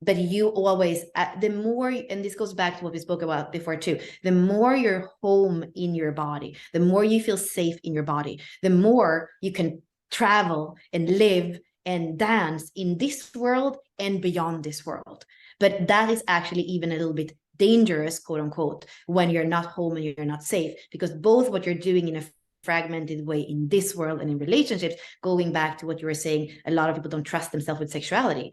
But you always, the more, and this goes back to what we spoke about before too, the more you're home in your body, the more you feel safe in your body, the more you can travel and live and dance in this world and beyond this world. But that is actually even a little bit dangerous, quote unquote, when you're not home and you're not safe, because both what you're doing in a fragmented way in this world and in relationships, going back to what you were saying, a lot of people don't trust themselves with sexuality.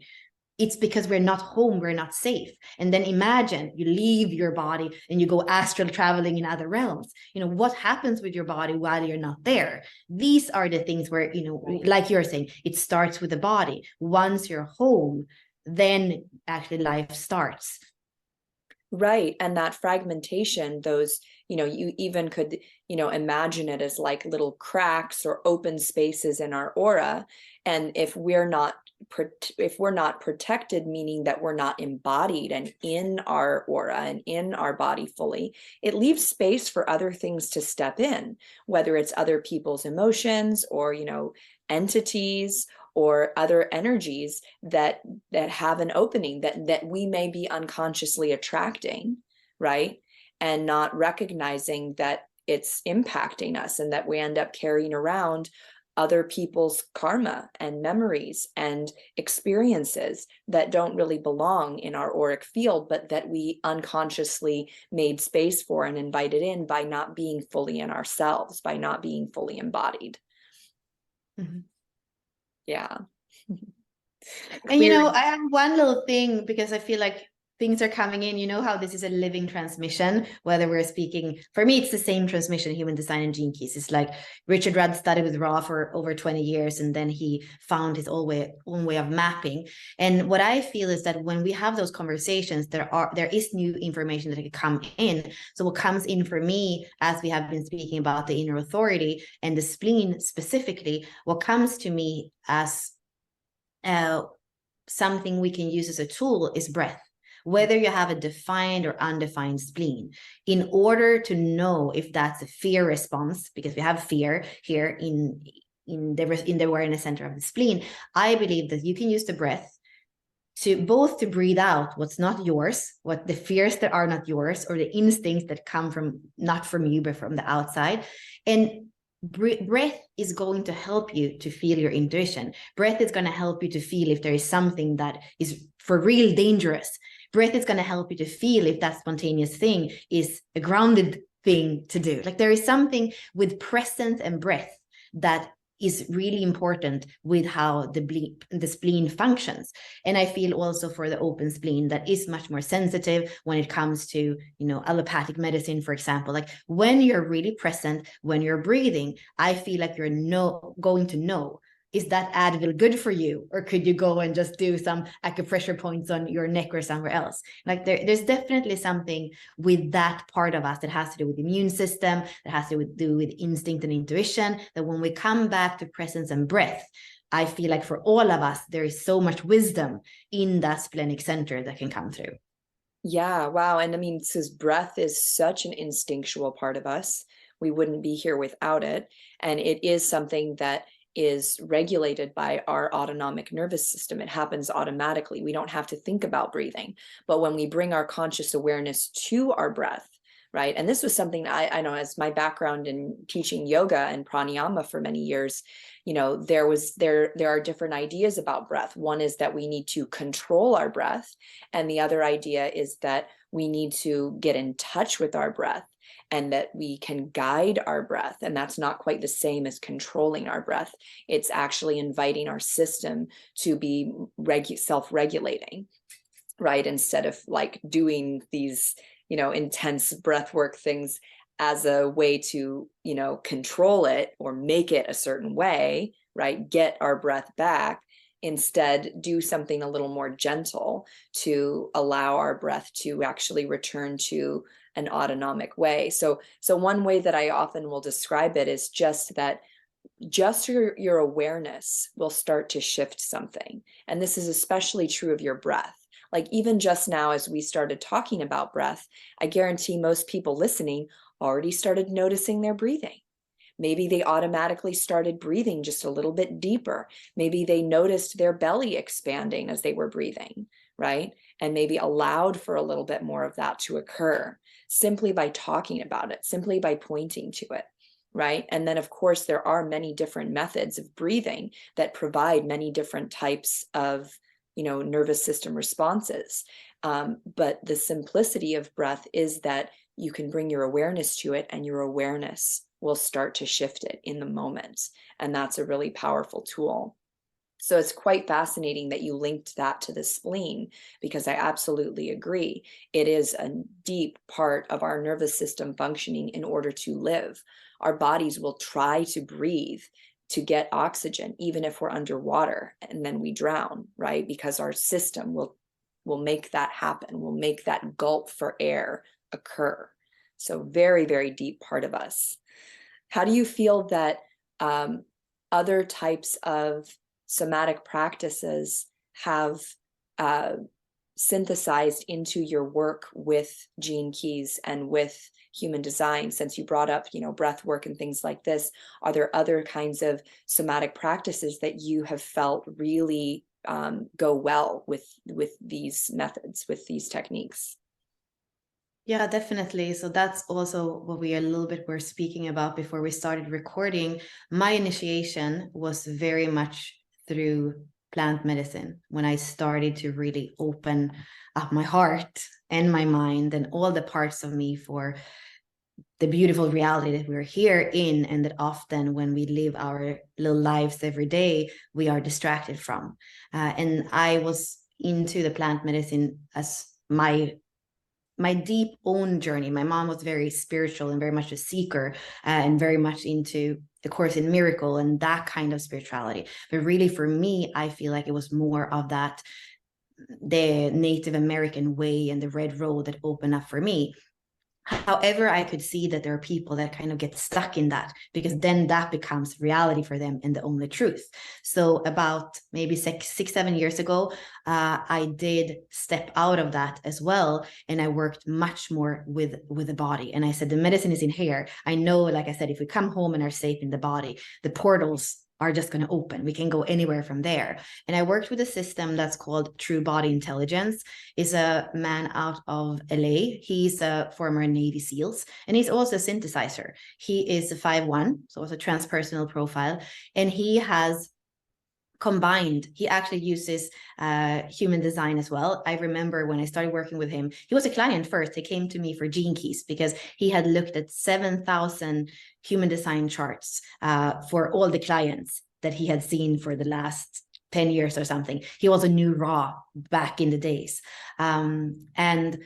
It's because we're not home, we're not safe. And then imagine you leave your body and you go astral traveling in other realms. What happens with your body while you're not there? These are the things where, like you're saying, it starts with the body. Once you're home, then actually life starts. Right. And that fragmentation, those, you even could, imagine it as like little cracks or open spaces in our aura. And if we're not protected, meaning that we're not embodied and in our aura and in our body fully, it leaves space for other things to step in, whether it's other people's emotions or, entities, or other energies that have an opening that we may be unconsciously attracting, right? And not recognizing that it's impacting us, and that we end up carrying around other people's karma and memories and experiences that don't really belong in our auric field, but that we unconsciously made space for and invited in by not being fully in ourselves, by not being fully embodied. Mm-hmm. Yeah. And, you know, I have one little thing, because I feel like things are coming in. You know how this is a living transmission, whether we're speaking, for me, it's the same transmission, human design and gene keys. It's like Richard Rudd studied with Ra for over 20 years, and then he found his own way of mapping. And what I feel is that when we have those conversations, there is new information that can come in. So what comes in for me, as we have been speaking about the inner authority and the spleen specifically, what comes to me as something we can use as a tool is breath. Whether you have a defined or undefined spleen, in order to know if that's a fear response, because we have fear here in the awareness center of the spleen, I believe that you can use the breath to breathe out what's not yours, what the fears that are not yours, or the instincts that come from not from you but from the outside. And breath is going to help you to feel your intuition. Breath is going to help you to feel if there is something that is for real dangerous. Breath is going to help you to feel if that spontaneous thing is a grounded thing to do. Like, there is something with presence and breath that is really important with how the spleen functions. And I feel also for the open spleen, that is much more sensitive when it comes to, you know, allopathic medicine, for example. Like, when you're really present, when you're breathing, I feel like you're going to know, is that Advil good for you? Or could you go and just do some acupressure points on your neck or somewhere else? Like, there's definitely something with that part of us that has to do with the immune system, that has to do with instinct and intuition, that when we come back to presence and breath, I feel like for all of us, there is so much wisdom in that splenic center that can come through. Yeah, wow. And I mean, because breath is such an instinctual part of us, we wouldn't be here without it. And it is something that is regulated by our autonomic nervous system. It happens automatically. We don't have to think about breathing. But when we bring our conscious awareness to our breath, right? And this was something I know, as my background in teaching yoga and pranayama for many years, you know, there are different ideas about breath. One is that we need to control our breath, and the other idea is that we need to get in touch with our breath, and that we can guide our breath. And that's not quite the same as controlling our breath. It's actually inviting our system to be self-regulating, right? Instead of like doing these, you know, intense breath work things as a way to, you know, control it or make it a certain way, right? Get our breath back. Instead, do something a little more gentle to allow our breath to actually return to an autonomic way. So one way that I often will describe it is just that your awareness will start to shift something. And this is especially true of your breath. Like, even just now, as we started talking about breath, I guarantee most people listening already started noticing their breathing. Maybe they automatically started breathing just a little bit deeper. Maybe they noticed their belly expanding as they were breathing, right? And maybe allowed for a little bit more of that to occur simply by talking about it, simply by pointing to it, right? And then, of course, there are many different methods of breathing that provide many different types of, you know, nervous system responses. But the simplicity of breath is that you can bring your awareness to it, and your awareness will start to shift it in the moment. And that's a really powerful tool. So it's quite fascinating that you linked that to the spleen, because I absolutely agree. It is a deep part of our nervous system functioning in order to live. Our bodies will try to breathe to get oxygen, even if we're underwater, and then we drown, right? Because our system will make that happen, will make that gulp for air occur. So very, very deep part of us. How do you feel that other types of somatic practices have synthesized into your work with Gene Keys and with human design? Since you brought up, breath work and things like this, are there other kinds of somatic practices that you have felt really go well with these methods, with these techniques? Yeah, definitely. So that's also what we a little bit were speaking about before we started recording. My initiation was very much through plant medicine when I started to really open up my heart and my mind and all the parts of me for the beautiful reality that we're here in, and that often when we live our little lives every day, we are distracted from. And I was into the plant medicine as my deep own journey. My mom was very spiritual and very much a seeker, and very much into the Course in Miracle and that kind of spirituality. But really for me, I feel like it was more of that, the Native American way and the red road that opened up for me. However, I could see that there are people that kind of get stuck in that, because then that becomes reality for them and the only truth. So about maybe 6-7 years ago, I did step out of that as well. And I worked much more with the body. And I said, the medicine is in here. I know, like I said, if we come home and are safe in the body, the portals are just going to open. We can go anywhere from there. And I worked with a system that's called True Body Intelligence. Is a man out of LA. He's a former Navy SEALs, and he's also a synthesizer. He is a 5'1", so it's a transpersonal profile, and he has combined, he actually uses human design as well. I remember when I started working with him, he was a client first. He came to me for Gene Keys because he had looked at 7,000 human design charts for all the clients that he had seen for the last 10 years or something. He was a new raw back in the days. And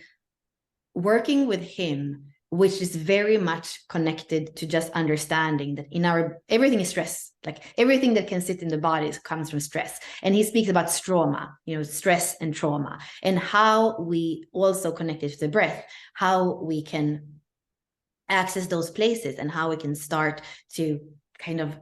working with him, which is very much connected to just understanding that in our, everything is stress. Like everything that can sit in the body comes from stress. And he speaks about stroma, stress and trauma, and how we also connect it to the breath, how we can access those places, and how we can start to kind of,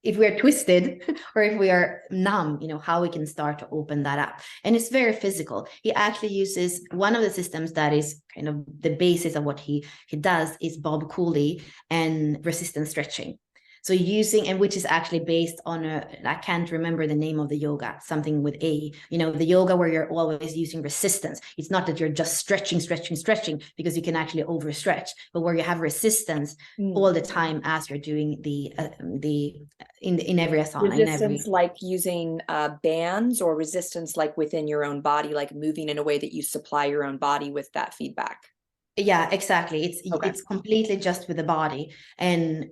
if we are twisted or if we are numb, how we can start to open that up. And it's very physical. He actually uses one of the systems that is kind of the basis of what he does is Bob Cooley and resistance stretching. So using, and which is actually based on I can't remember the name of the yoga, something with A, the yoga where you're always using resistance. It's not that you're just stretching, because you can actually overstretch, but where you have resistance all the time as you're doing in every asana. Resistance like using bands, or resistance like within your own body, like moving in a way that you supply your own body with that feedback. Yeah, exactly. It's completely just with the body. And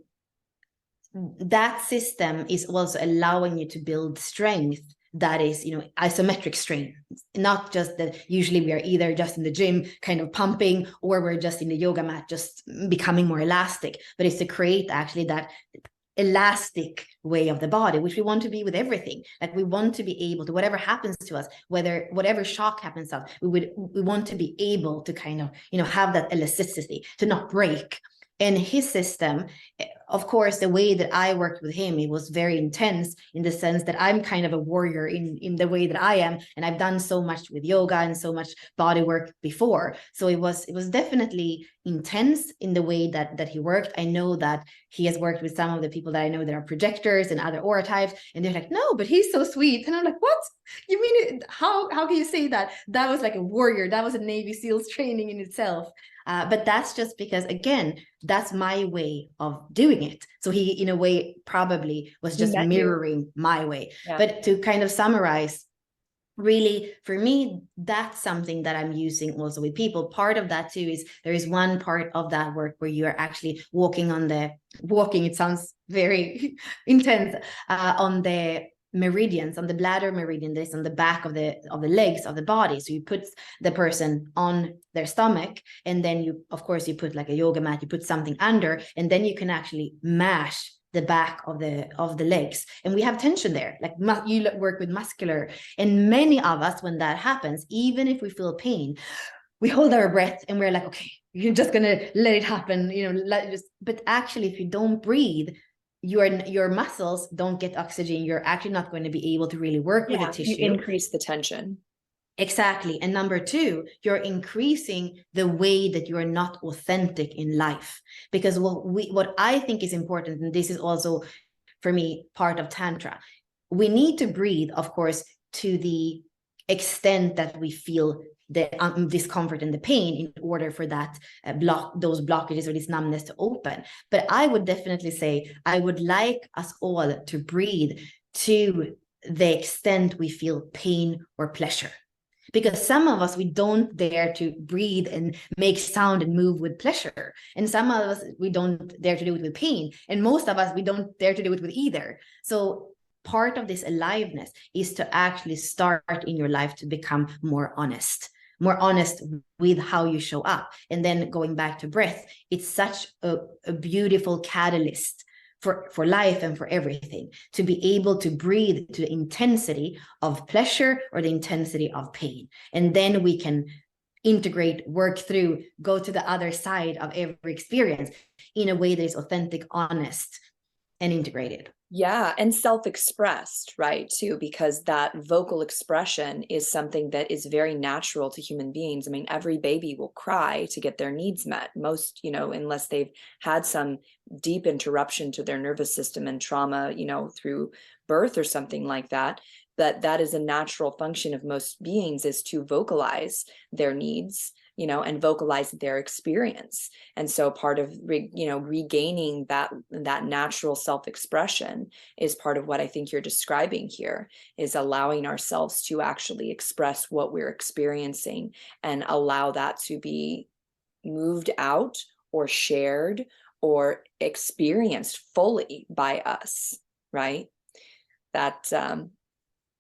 that system is also allowing you to build strength that is, isometric strength. Not just that usually we are either just in the gym kind of pumping, or we're just in the yoga mat just becoming more elastic, but it's to create actually that elastic way of the body, which we want to be with everything. Like we want to be able to, whatever happens to us, whatever shock happens to us, we want to be able to kind of, have that elasticity, to not break. And his system, of course, the way that I worked with him, it was very intense in the sense that I'm kind of a warrior in the way that I am. And I've done so much with yoga and so much body work before. So it was definitely intense in the way that he worked. I know that he has worked with some of the people that I know that are projectors and other aura types. And they're like, no, but he's so sweet. And I'm like, what? You mean, how can you say that? That was like a warrior. That was a Navy SEALs training in itself. But that's just because, again, that's my way of doing it. So he, in a way, probably was just mirroring my way. Yeah. But to kind of summarize, really, for me, that's something that I'm using also with people. Part of that too is there is one part of that work where you are actually walking, it sounds very intense, on the meridians, on the bladder meridian, this on the back of the legs of the body. So you put the person on their stomach, and then you put like a yoga mat, you put something under, and then you can actually mash the back of the legs, and we have tension there. Like you work with muscular, and many of us, when that happens, even if we feel pain, we hold our breath and we're like, okay, you're just gonna let it happen, but actually, if you don't breathe, your muscles don't get oxygen. You're actually not going to be able to really work with the tissue. You increase the tension. Exactly. And number two, you're increasing the way that you're not authentic in life. Because what I think is important, and this is also for me part of Tantra, we need to breathe, of course, to the extent that we feel the discomfort and the pain in order for that those blockages or this numbness to open. But I would definitely say I would like us all to breathe to the extent we feel pain or pleasure. Because some of us, we don't dare to breathe and make sound and move with pleasure, and some of us, we don't dare to do it with pain, and most of us, we don't dare to do it with either. So part of this aliveness is to actually start in your life to become more honest with how you show up. And then going back to breath, it's such a beautiful catalyst for life and for everything, to be able to breathe to the intensity of pleasure or the intensity of pain. And then we can integrate, work through, go to the other side of every experience in a way that is authentic, honest, and integrated. Yeah, and self-expressed, right, too, because that vocal expression is something that is very natural to human beings. I mean, every baby will cry to get their needs met. Most, unless they've had some deep interruption to their nervous system and trauma, through birth or something like that. But that is a natural function of most beings, is to vocalize their needs, and vocalize their experience. And so part of, regaining that natural self-expression is part of what I think you're describing here, is allowing ourselves to actually express what we're experiencing and allow that to be moved out or shared or experienced fully by us, right? That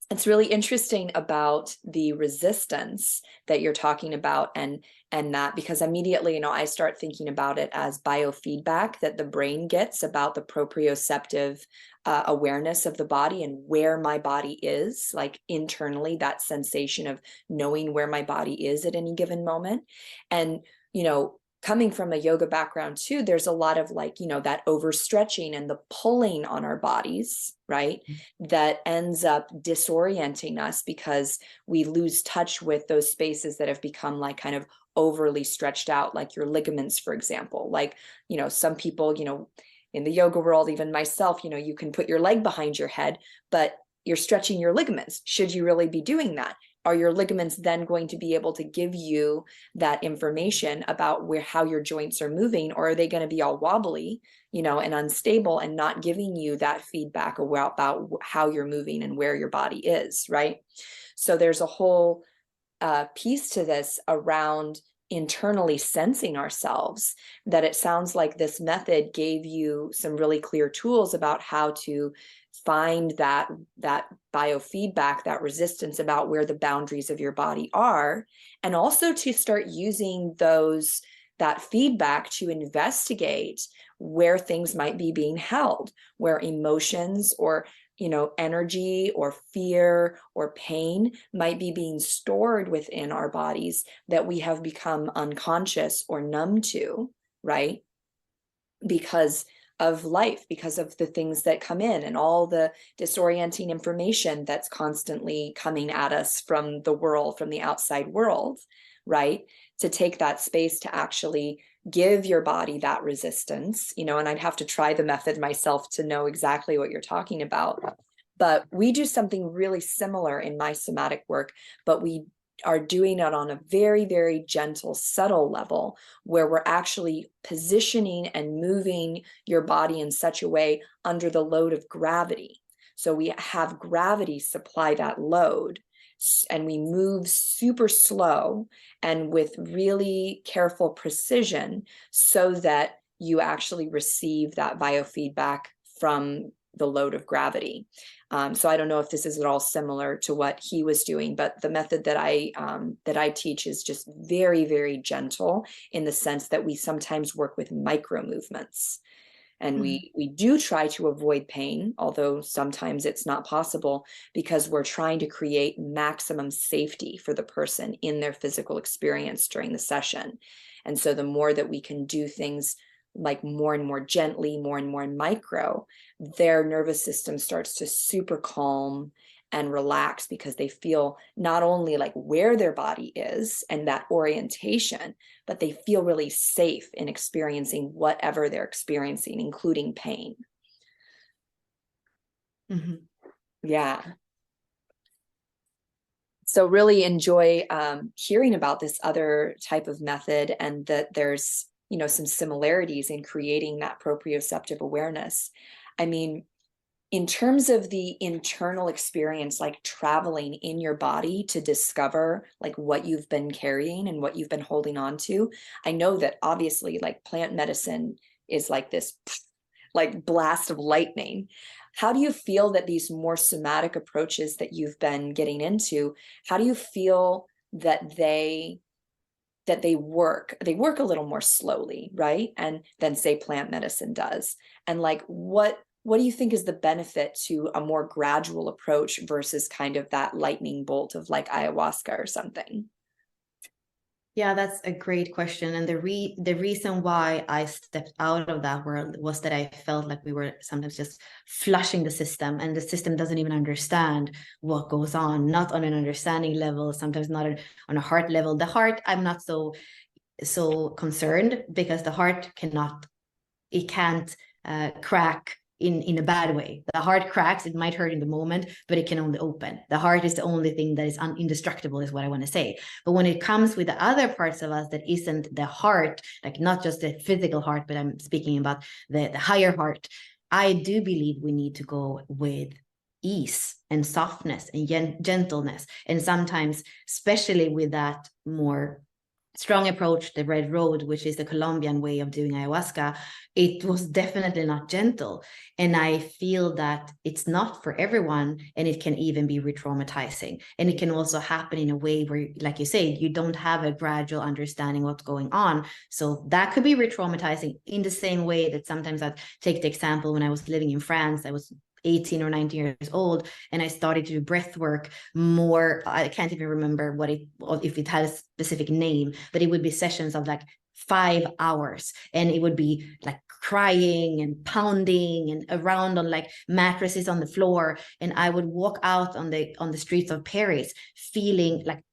it's really interesting about the resistance that you're talking about, and that, because immediately, I start thinking about it as biofeedback that the brain gets about the proprioceptive awareness of the body and where my body is, like internally, that sensation of knowing where my body is at any given moment. And, coming from a yoga background too, there's a lot of that overstretching and the pulling on our bodies, right? That ends up disorienting us because we lose touch with those spaces that have become kind of overly stretched out, like your ligaments, for example. Like, some people, in the yoga world, even myself, you can put your leg behind your head, but you're stretching your ligaments. Should you really be doing that? Are your ligaments then going to be able to give you that information about how your joints are moving, or are they going to be all wobbly, and unstable and not giving you that feedback about how you're moving and where your body is, right? So there's a whole piece to this around internally sensing ourselves, that it sounds like this method gave you some really clear tools about how to find that biofeedback, that resistance about where the boundaries of your body are, and also to start using that feedback to investigate where things might be being held, where emotions or energy or fear or pain might be being stored within our bodies that we have become unconscious or numb to, right? Because of life, because of the things that come in and all the disorienting information that's constantly coming at us from the world, from the outside world, right? To take that space to actually give your body that resistance, and I'd have to try the method myself to know exactly what you're talking about. But we do something really similar in my somatic work, but we are doing it on a very, very gentle, subtle level, where we're actually positioning and moving your body in such a way under the load of gravity. So we have gravity supply that load, and we move super slow and with really careful precision, so that you actually receive that biofeedback from the load of gravity. So I don't know if this is at all similar to what he was doing, but the method that I teach is just very, very gentle, in the sense that we sometimes work with micro movements. And we do try to avoid pain, although sometimes it's not possible, because we're trying to create maximum safety for the person in their physical experience during the session. And so the more that we can do things like more and more gently, more and more micro, their nervous system starts to super calm, and relax, because they feel not only like where their body is and that orientation, but they feel really safe in experiencing whatever they're experiencing, including pain. Mm-hmm. Yeah. So really enjoy hearing about this other type of method, and that there's, you know, some similarities in creating that proprioceptive awareness. I mean, in terms of the internal experience, like traveling in your body to discover like what you've been carrying and what you've been holding on to, I know that obviously like plant medicine is like this like blast of lightning. How do you feel that these more somatic approaches that you've been getting into, how do you feel that they work a little more slowly, right? And then say plant medicine does. And like what do you think is the benefit to a more gradual approach versus kind of that lightning bolt of like ayahuasca or something? Yeah, that's a great question. And the reason why I stepped out of that world was that I felt like we were sometimes just flushing the system, and the system doesn't even understand what goes on, not on an understanding level, sometimes not on a heart level. The heart, I'm not so concerned, because the heart can't crack in a bad way. The heart cracks, it might hurt in the moment, but it can only open. The heart is the only thing that is indestructible, is what I want to say. But when it comes with the other parts of us that isn't the heart, like not just the physical heart, but I'm speaking about the higher heart, I do believe we need to go with ease and softness and gentleness. And sometimes, especially with that more strong approach, the red road, which is the Colombian way of doing ayahuasca, it was definitely not gentle. And I feel that it's not for everyone, and it can even be re-traumatizing. And it can also happen in a way where, like you say, you don't have a gradual understanding what's going on. So that could be re-traumatizing, in the same way that sometimes I take the example, when I was living in France, I was 18 or 19 years old, and I started to do breath work more. I can't even remember if it had a specific name, but it would be sessions of like 5 hours, and it would be like crying and pounding and around on like mattresses on the floor. And I would walk out on the streets of Paris feeling like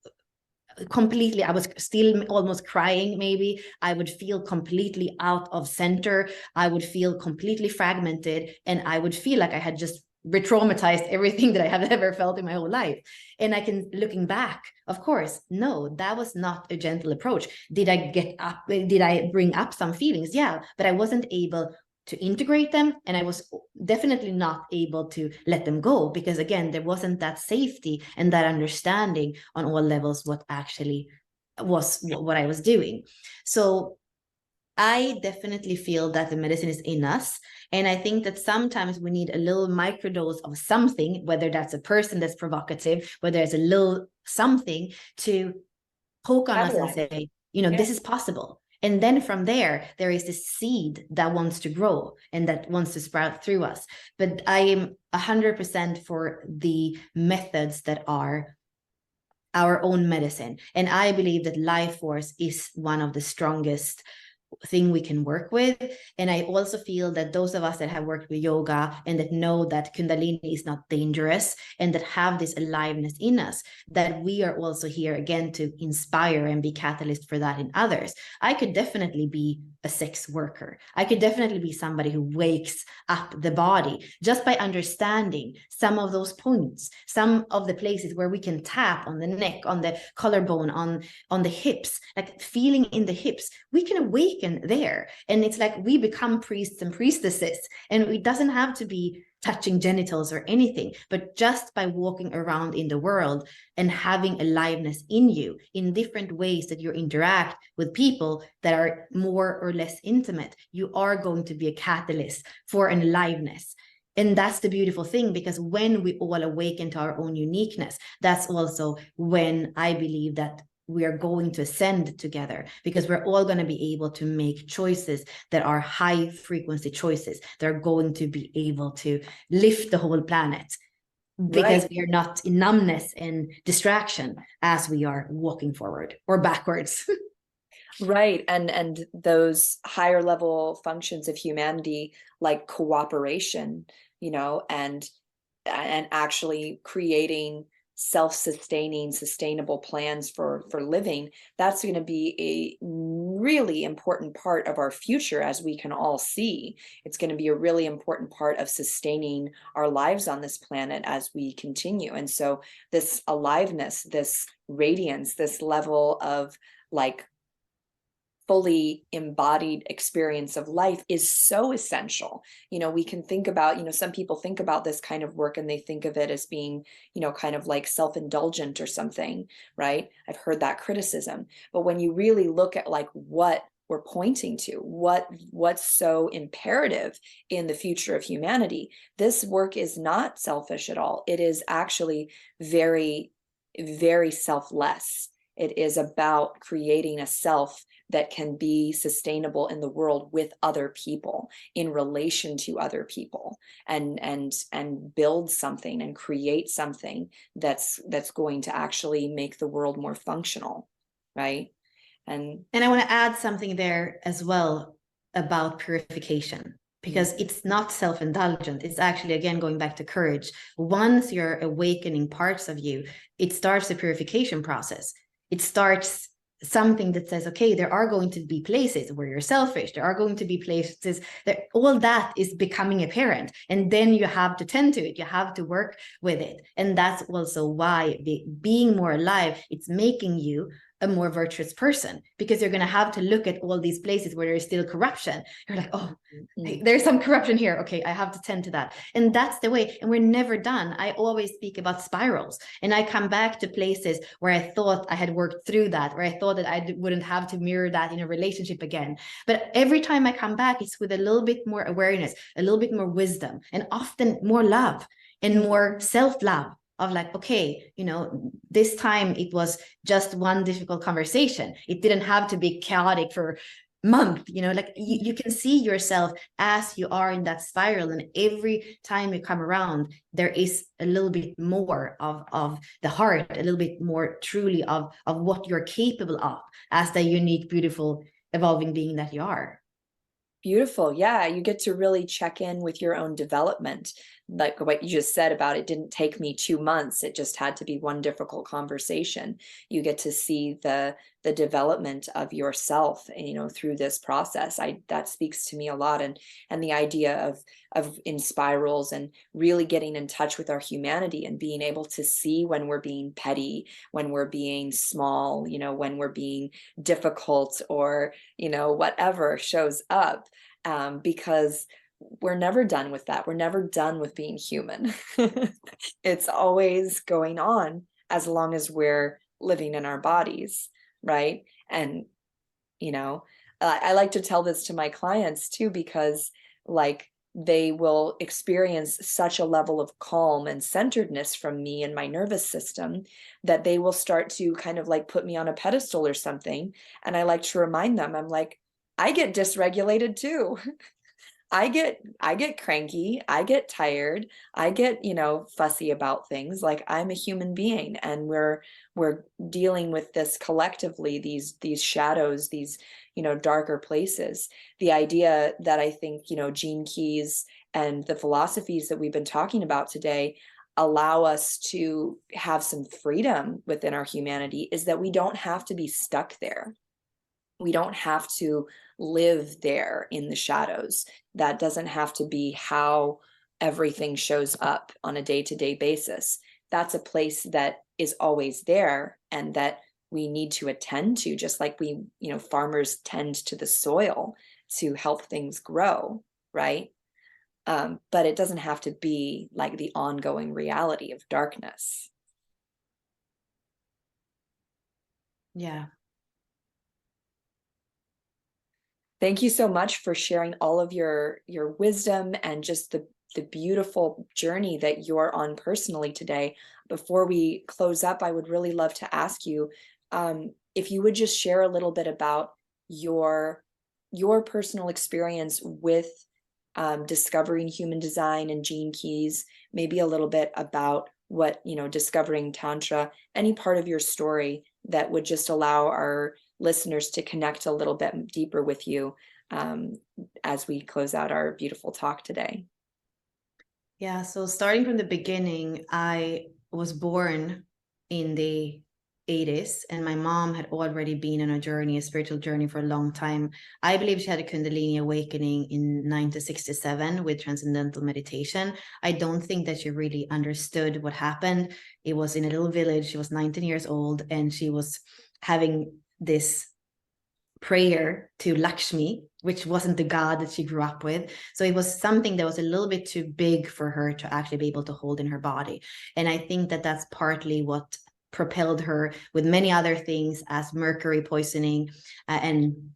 completely, I was still almost crying. Maybe I would feel completely out of center. I would feel completely fragmented, and I would feel like I had just re-traumatized everything that I have ever felt in my whole life. And I can, looking back, of course, no, that was not a gentle approach. Did I bring up some feelings? Yeah, but I wasn't able to integrate them, and I was definitely not able to let them go, because again, there wasn't that safety and that understanding on all levels what actually was what I was doing. So I definitely feel that the medicine is in us. And I think that sometimes we need a little microdose of something, whether that's a person that's provocative, whether it's a little something to poke on us and say, this is possible. And then from there is this seed that wants to grow and that wants to sprout through us. But I am 100% for the methods that are our own medicine. And I believe that life force is one of the strongest thing we can work with. And I also feel that those of us that have worked with yoga and that know that Kundalini is not dangerous and that have this aliveness in us, that we are also here again to inspire and be catalyst for that in others. I could definitely be a sex worker. I could definitely be somebody who wakes up the body just by understanding some of those points, some of the places where we can tap on the neck, on the collarbone, on the hips, like feeling in the hips. We can awaken there. And it's like we become priests and priestesses. And it doesn't have to be touching genitals or anything, but just by walking around in the world and having aliveness in you in different ways that you interact with people that are more or less intimate, you are going to be a catalyst for an aliveness. And that's the beautiful thing, because when we all awaken to our own uniqueness, that's also when I believe that we are going to ascend together, because we're all going to be able to make choices that are high frequency choices. They're going to be able to lift the whole planet, because we are not in numbness and distraction as we are walking forward or backwards. Right. And those higher level functions of humanity, like cooperation, and and actually creating self-sustaining, sustainable plans for living, that's going to be a really important part of our future, as we can all see. It's going to be a really important part of sustaining our lives on this planet as we continue. And so this aliveness, this radiance, this level of like fully embodied experience of life is so essential. You know, we can think about, you know, some people think about this kind of work and they think of it as being, you know, kind of like self-indulgent or something, right? I've heard that criticism. But when you really look at like what we're pointing to, what's so imperative in the future of humanity, this work is not selfish at all. It is actually very, very selfless. It is about creating a self that can be sustainable in the world with other people, in relation to other people, and build something and create something that's going to actually make the world more functional, right? And I want to add something there as well about purification, because it's not self-indulgent. It's actually, again, going back to courage. Once you're awakening parts of you, it starts a purification process. It starts something that says, okay, there are going to be places where you're selfish. There are going to be places that all that is becoming apparent. And then you have to tend to it. You have to work with it. And that's also why being more alive, it's making you a more virtuous person, because you're going to have to look at all these places where there's still corruption. You're like, oh, there's some corruption here. Okay, I have to tend to that. And that's the way. And we're never done. I always speak about spirals, and I come back to places where I thought I had worked through that, where I thought that I wouldn't have to mirror that in a relationship again. But every time I come back, it's with a little bit more awareness, a little bit more wisdom, and often more love and more self-love. Of like, okay, you know, this time it was just one difficult conversation. It didn't have to be chaotic for a month, you know, like you can see yourself as you are in that spiral. And every time you come around, there is a little bit more of the heart, a little bit more truly of what you're capable of as the unique, beautiful, evolving being that you are. Beautiful. Yeah, you get to really check in with your own development. Like what you just said about it didn't take me 2 months. It just had to be one difficult conversation. You get to see the development of yourself, you know, through this process. That speaks to me a lot. And the idea of in spirals and really getting in touch with our humanity and being able to see when we're being petty, when we're being small, you know, when we're being difficult, or, you know, whatever shows up, because we're never done with that. We're never done with being human. It's always going on as long as we're living in our bodies, right? And, you know, I like to tell this to my clients too, because like they will experience such a level of calm and centeredness from me and my nervous system that they will start to kind of like put me on a pedestal or something. And I like to remind them, I'm like, I get dysregulated too. I get cranky, I get tired, I get, you know, fussy about things. Like I'm a human being, and we're dealing with this collectively, these shadows, these, you know, darker places. The idea that I think, you know, Gene Keys and the philosophies that we've been talking about today allow us to have some freedom within our humanity is that we don't have to be stuck there. We don't have to live there in the shadows. That doesn't have to be how everything shows up on a day-to-day basis. That's a place that is always there and that we need to attend to, just like we, you know, farmers tend to the soil to help things grow, right? But it doesn't have to be like the ongoing reality of darkness. Yeah. Thank you so much for sharing all of your wisdom and just the beautiful journey that you're on personally today. Before we close up, I would really love to ask you if you would just share a little bit about your personal experience with discovering human design and Gene Keys, maybe a little bit about what, you know, discovering Tantra, any part of your story that would just allow our listeners to connect a little bit deeper with you as we close out our beautiful talk today. Yeah, so starting from the beginning, I was born in the 80s, and my mom had already been on a journey, a spiritual journey for a long time. I believe she had a Kundalini awakening in 1967 with transcendental meditation. I don't think that she really understood what happened. It was in a little village. She was 19 years old, and she was having this prayer to Lakshmi, which wasn't the god that she grew up with. So it was something that was a little bit too big for her to actually be able to hold in her body. And I think that that's partly what propelled her, with many other things, as mercury poisoning and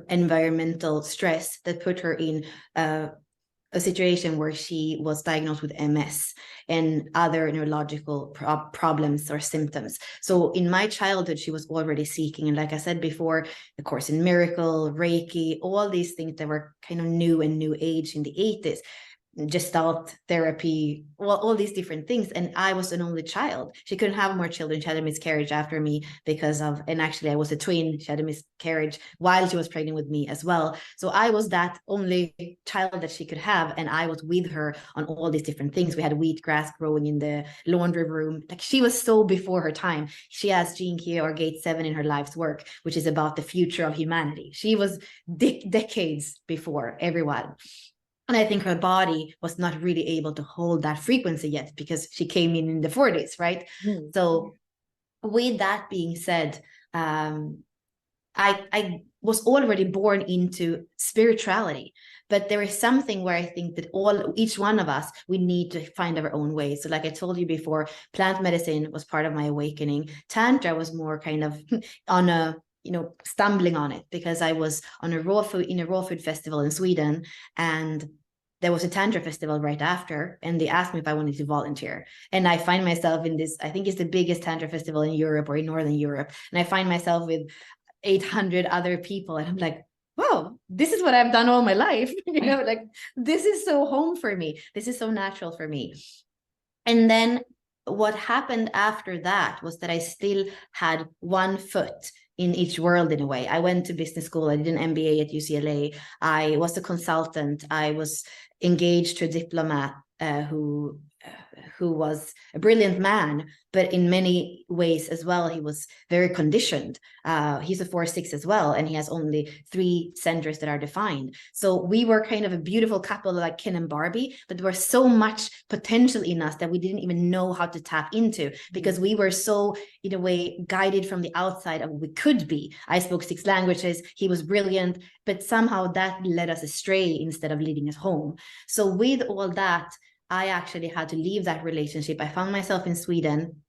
environmental stress, that put her in a situation where she was diagnosed with MS and other neurological problems or symptoms. So in my childhood, she was already seeking. And like I said before, the Course in Miracle, Reiki, all these things that were kind of new and new age in the 80s. Gestalt therapy, well, all these different things. And I was an only child. She couldn't have more children. She had a miscarriage after me because of, and actually I was a twin. She had a miscarriage while she was pregnant with me as well. So I was that only child that she could have. And I was with her on all these different things. We had wheatgrass growing in the laundry room. Like, she was so before her time. She has Gene Key or Gate 7 in her life's work, which is about the future of humanity. She was decades before everyone. And I think her body was not really able to hold that frequency yet because she came in the 40s, right? Mm. So with that being said, I was already born into spirituality, but there is something where I think that each one of us, we need to find our own way. So like I told you before, plant medicine was part of my awakening. Tantra was more kind of on a, stumbling on it, because I was on a raw food festival in Sweden, and there was a Tantra festival right after, and they asked me if I wanted to volunteer. And I find myself in this, I think it's the biggest Tantra festival in Europe or in Northern Europe. And I find myself with 800 other people. And I'm like, whoa, this is what I've done all my life. Like, this is so home for me. This is so natural for me. And then what happened after that was that I still had one foot in each world in a way. I went to business school. I did an MBA at UCLA. I was a consultant. I was engaged to a diplomat who was a brilliant man, but in many ways as well, he was very conditioned. He's a 4-6 as well, and he has only 3 centers that are defined. So we were kind of a beautiful couple, like Ken and Barbie, but there was so much potential in us that we didn't even know how to tap into, because we were so, in a way, guided from the outside of what we could be. I spoke 6 languages. He was brilliant, but somehow that led us astray instead of leading us home. So with all that, I actually had to leave that relationship. I found myself in Sweden.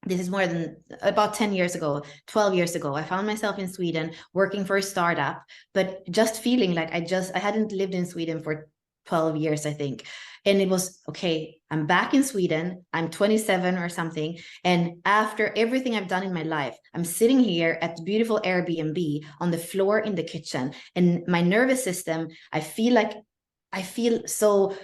This is more than about 10 years ago, 12 years ago. I found myself in Sweden working for a startup, but just feeling like I hadn't lived in Sweden for 12 years, I think. And it was, okay, I'm back in Sweden. I'm 27 or something. And after everything I've done in my life, I'm sitting here at the beautiful Airbnb on the floor in the kitchen. And my nervous system, I feel so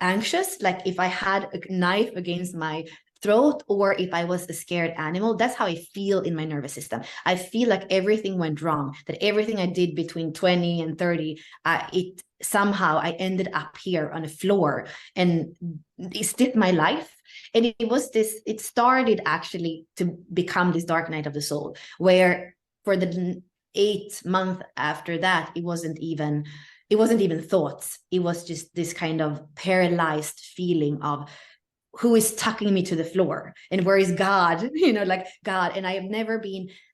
anxious, like if I had a knife against my throat, or if I was a scared animal. That's how I feel in my nervous system. I feel like everything went wrong, that everything I did between 20 and 30, it somehow I ended up here on the floor, and is this my life? And it started actually to become this dark night of the soul, where for the 8 months after that, it wasn't even thoughts. It was just this kind of paralyzed feeling of, who is tucking me to the floor, and where is God? Like God. And I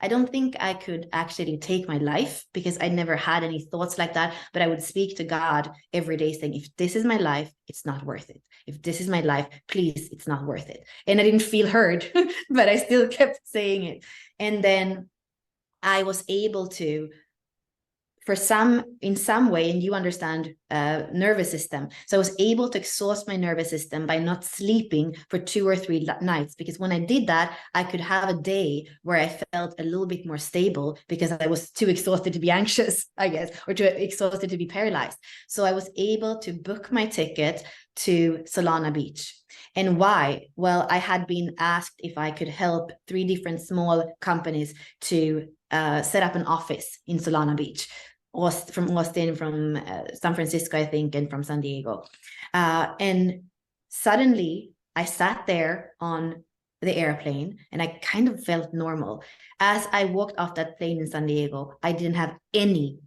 don't think I could actually take my life, because I never had any thoughts like that. But I would speak to God every day saying, if this is my life, it's not worth it. If this is my life, please, it's not worth it. And I didn't feel heard, but I still kept saying it. And then I was able to, in some way, and you understand nervous system. So I was able to exhaust my nervous system by not sleeping for 2 or 3 nights, because when I did that, I could have a day where I felt a little bit more stable, because I was too exhausted to be anxious, I guess, or too exhausted to be paralyzed. So I was able to book my ticket to Solana Beach. And why? Well, I had been asked if I could help 3 different small companies to set up an office in Solana Beach. From Austin, from San Francisco, I think, and from San Diego. And suddenly I sat there on the airplane and I kind of felt normal. As I walked off that plane in San Diego, I didn't have any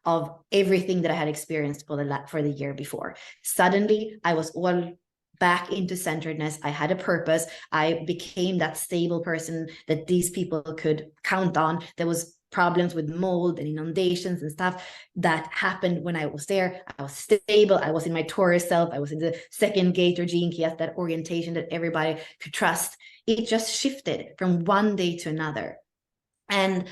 of everything that I had experienced for the year before. Suddenly, I was all back into centeredness. I had a purpose. I became that stable person that these people could count on. There was problems with mold and inundations and stuff that happened when I was there. I was stable. I was in my Taurus self. I was in the second gate or gene key as that orientation that everybody could trust. It just shifted from one day to another. And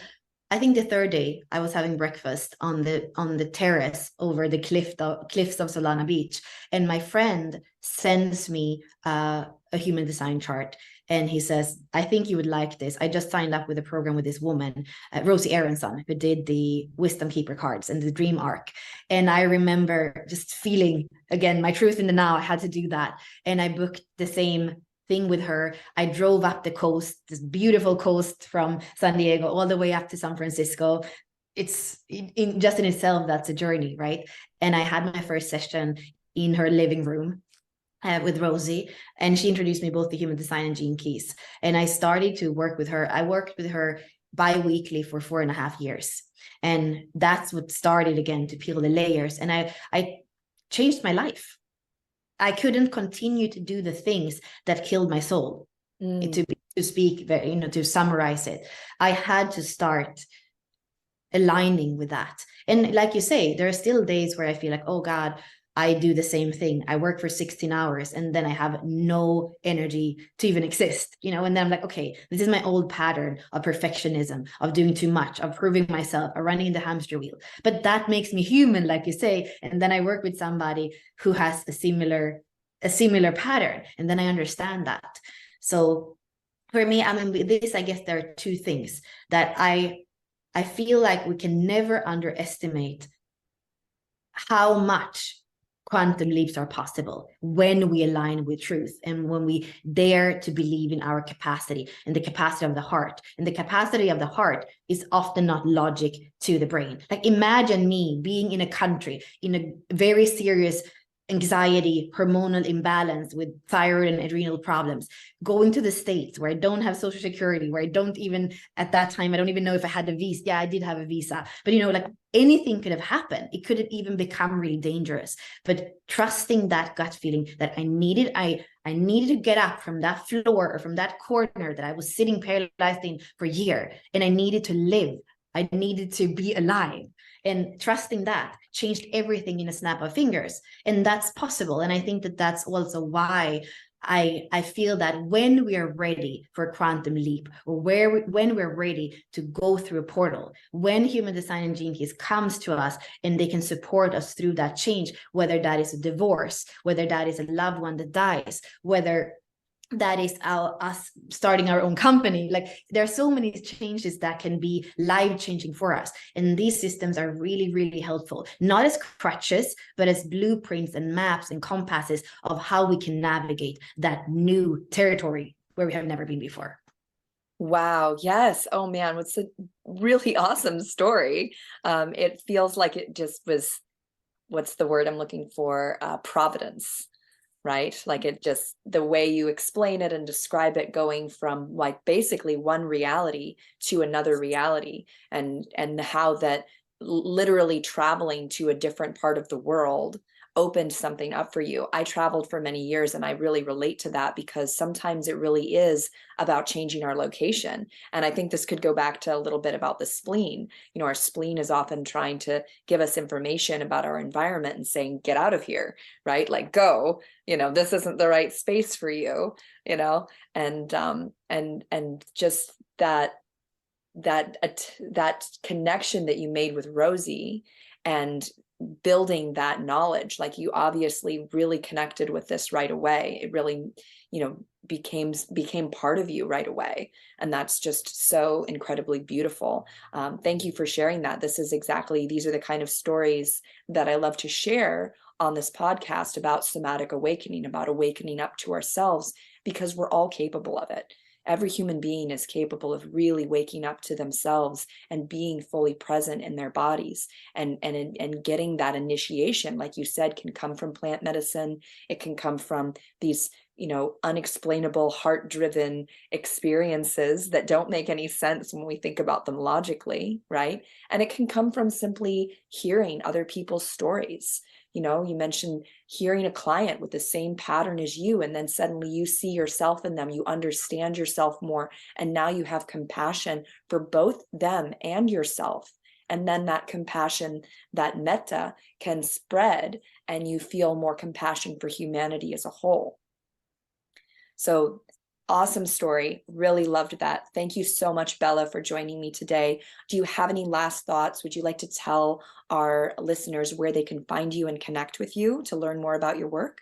I think the third day I was having breakfast on the terrace over the cliffs of Solana Beach, and my friend sends me a human design chart, and he says, "I think you would like this. I just signed up with a program with this woman, Rosie Aronson, who did the Wisdom Keeper cards and the Dream Arc." And I remember just feeling again my truth in the now. I had to do that, and I booked the same thing with her. I drove up the coast, this beautiful coast from San Diego all the way up to San Francisco. It's just in itself, that's a journey, right? And I had my first session in her living room with Rosie, and she introduced me both to human design and gene keys. And I started to work with her. I worked with her bi-weekly for 4.5 years. And that's what started again to peel the layers. And I changed my life. I couldn't continue to do the things that killed my soul. To speak, to summarize it, I had to start aligning with that. And like you say, there are still days where I feel like, oh God, I do the same thing. I work for 16 hours and then I have no energy to even exist, and then I'm like, okay, this is my old pattern of perfectionism, of doing too much, of proving myself, of running in the hamster wheel. But that makes me human, like you say. And then I work with somebody who has a similar pattern. And then I understand that. So for me, with this, I guess there are two things that I feel like we can never underestimate how much quantum leaps are possible when we align with truth and when we dare to believe in our capacity and the capacity of the heart. And the capacity of the heart is often not logic to the brain. Like imagine me being in a country in a very serious anxiety, hormonal imbalance with thyroid and adrenal problems, going to the States where I don't have social security, where I don't even, at that time, I don't even know if I had a visa. Yeah, I did have a visa, but like anything could have happened. It could have even become really dangerous. But trusting that gut feeling that I needed to get up from that floor or from that corner that I was sitting paralyzed in for a year, and I needed to live. I needed to be alive. And trusting that changed everything in a snap of fingers. And that's possible. And I think that that's also why I feel that when we are ready for a quantum leap, or when we're ready to go through a portal, when human design and gene keys comes to us and they can support us through that change, whether that is a divorce, whether that is a loved one that dies, whether that is us starting our own company. Like there are so many changes that can be life-changing for us. And these systems are really, really helpful, not as crutches, but as blueprints and maps and compasses of how we can navigate that new territory where we have never been before. Wow. Yes. Oh man, what's a really awesome story. It feels like it just was, what's the word I'm looking for? Providence. Right? Like it just, the way you explain it and describe it, going from like basically one reality to another reality, and how that literally traveling to a different part of the world opened something up for you. I traveled for many years and I really relate to that, because sometimes it really is about changing our location. And I think this could go back to a little bit about the spleen. Our spleen is often trying to give us information about our environment and saying, get out of here, right? Like go, this isn't the right space for you, and just that connection that you made with Rosie and building that knowledge, like you obviously really connected with this right away. It really, became part of you right away. And that's just so incredibly beautiful. Thank you for sharing that. These are the kind of stories that I love to share on this podcast about somatic awakening, about awakening up to ourselves, because we're all capable of it. Every human being is capable of really waking up to themselves and being fully present in their bodies, and getting that initiation, like you said, can come from plant medicine. It can come from these, unexplainable heart-driven experiences that don't make any sense when we think about them logically, right? And it can come from simply hearing other people's stories. You mentioned hearing a client with the same pattern as you, and then suddenly you see yourself in them, you understand yourself more, and now you have compassion for both them and yourself. And then that compassion, that metta, can spread, and you feel more compassion for humanity as a whole. So awesome story. Really loved that. Thank you so much, Bella, for joining me today. Do you have any last thoughts? Would you like to tell our listeners where they can find you and connect with you to learn more about your work?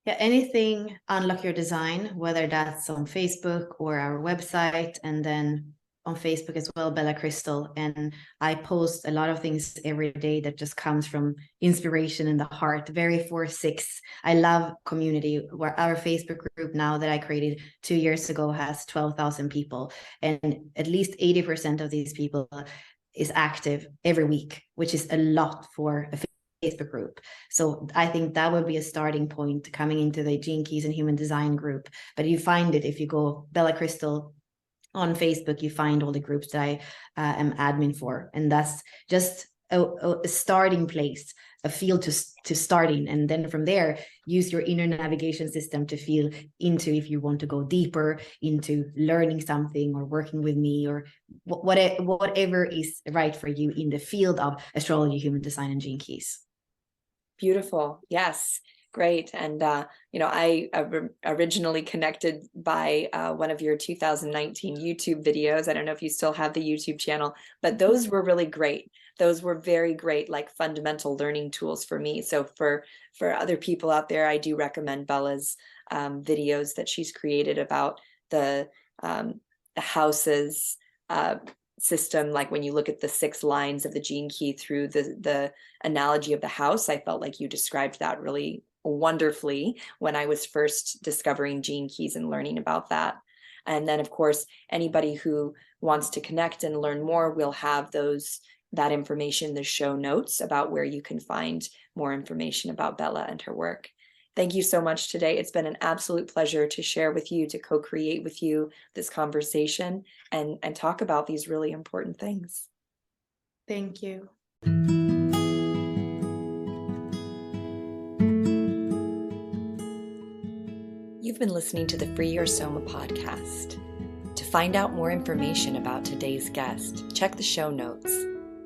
Yeah, anything Unlock Your Design, whether that's on Facebook or our website, and then on Facebook as well, Bella Krystal. And I post a lot of things every day that just comes from inspiration in the heart, very 4/6. I love community. Where our Facebook group now that I created 2 years ago has 12,000 people, and at least 80% of these people is active every week, which is a lot for a Facebook group. So I think that would be a starting point coming into the Gene Keys and Human Design group. But you find it if you go Bella Krystal on Facebook, you find all the groups that I am admin for, and that's just a starting place, a field to start in, and then from there use your inner navigation system to feel into if you want to go deeper into learning something or working with me or whatever is right for you in the field of astrology, human design, and Gene Keys. Beautiful. Yes. Great. And, I originally connected by one of your 2019 YouTube videos. I don't know if you still have the YouTube channel, but those were really great. Those were very great, like fundamental learning tools for me. So for other people out there, I do recommend Bella's videos that she's created about the houses, system. Like when you look at the 6 lines of the gene key through the analogy of the house, I felt like you described that really wonderfully when I was first discovering gene keys and learning about that. And then of course, anybody who wants to connect and learn more, we'll have that information in the show notes about where you can find more information about Bella and her work. Thank you so much today. It's been an absolute pleasure to share with you, to co-create with you this conversation and talk about these really important things. Thank you. You've been listening to the Free Your Soma podcast. To find out more information about today's guest, check the show notes.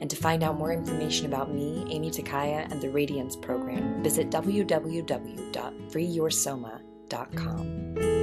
And to find out more information about me, Amy Takaya, and the Radiance program, visit www.freeyoursoma.com.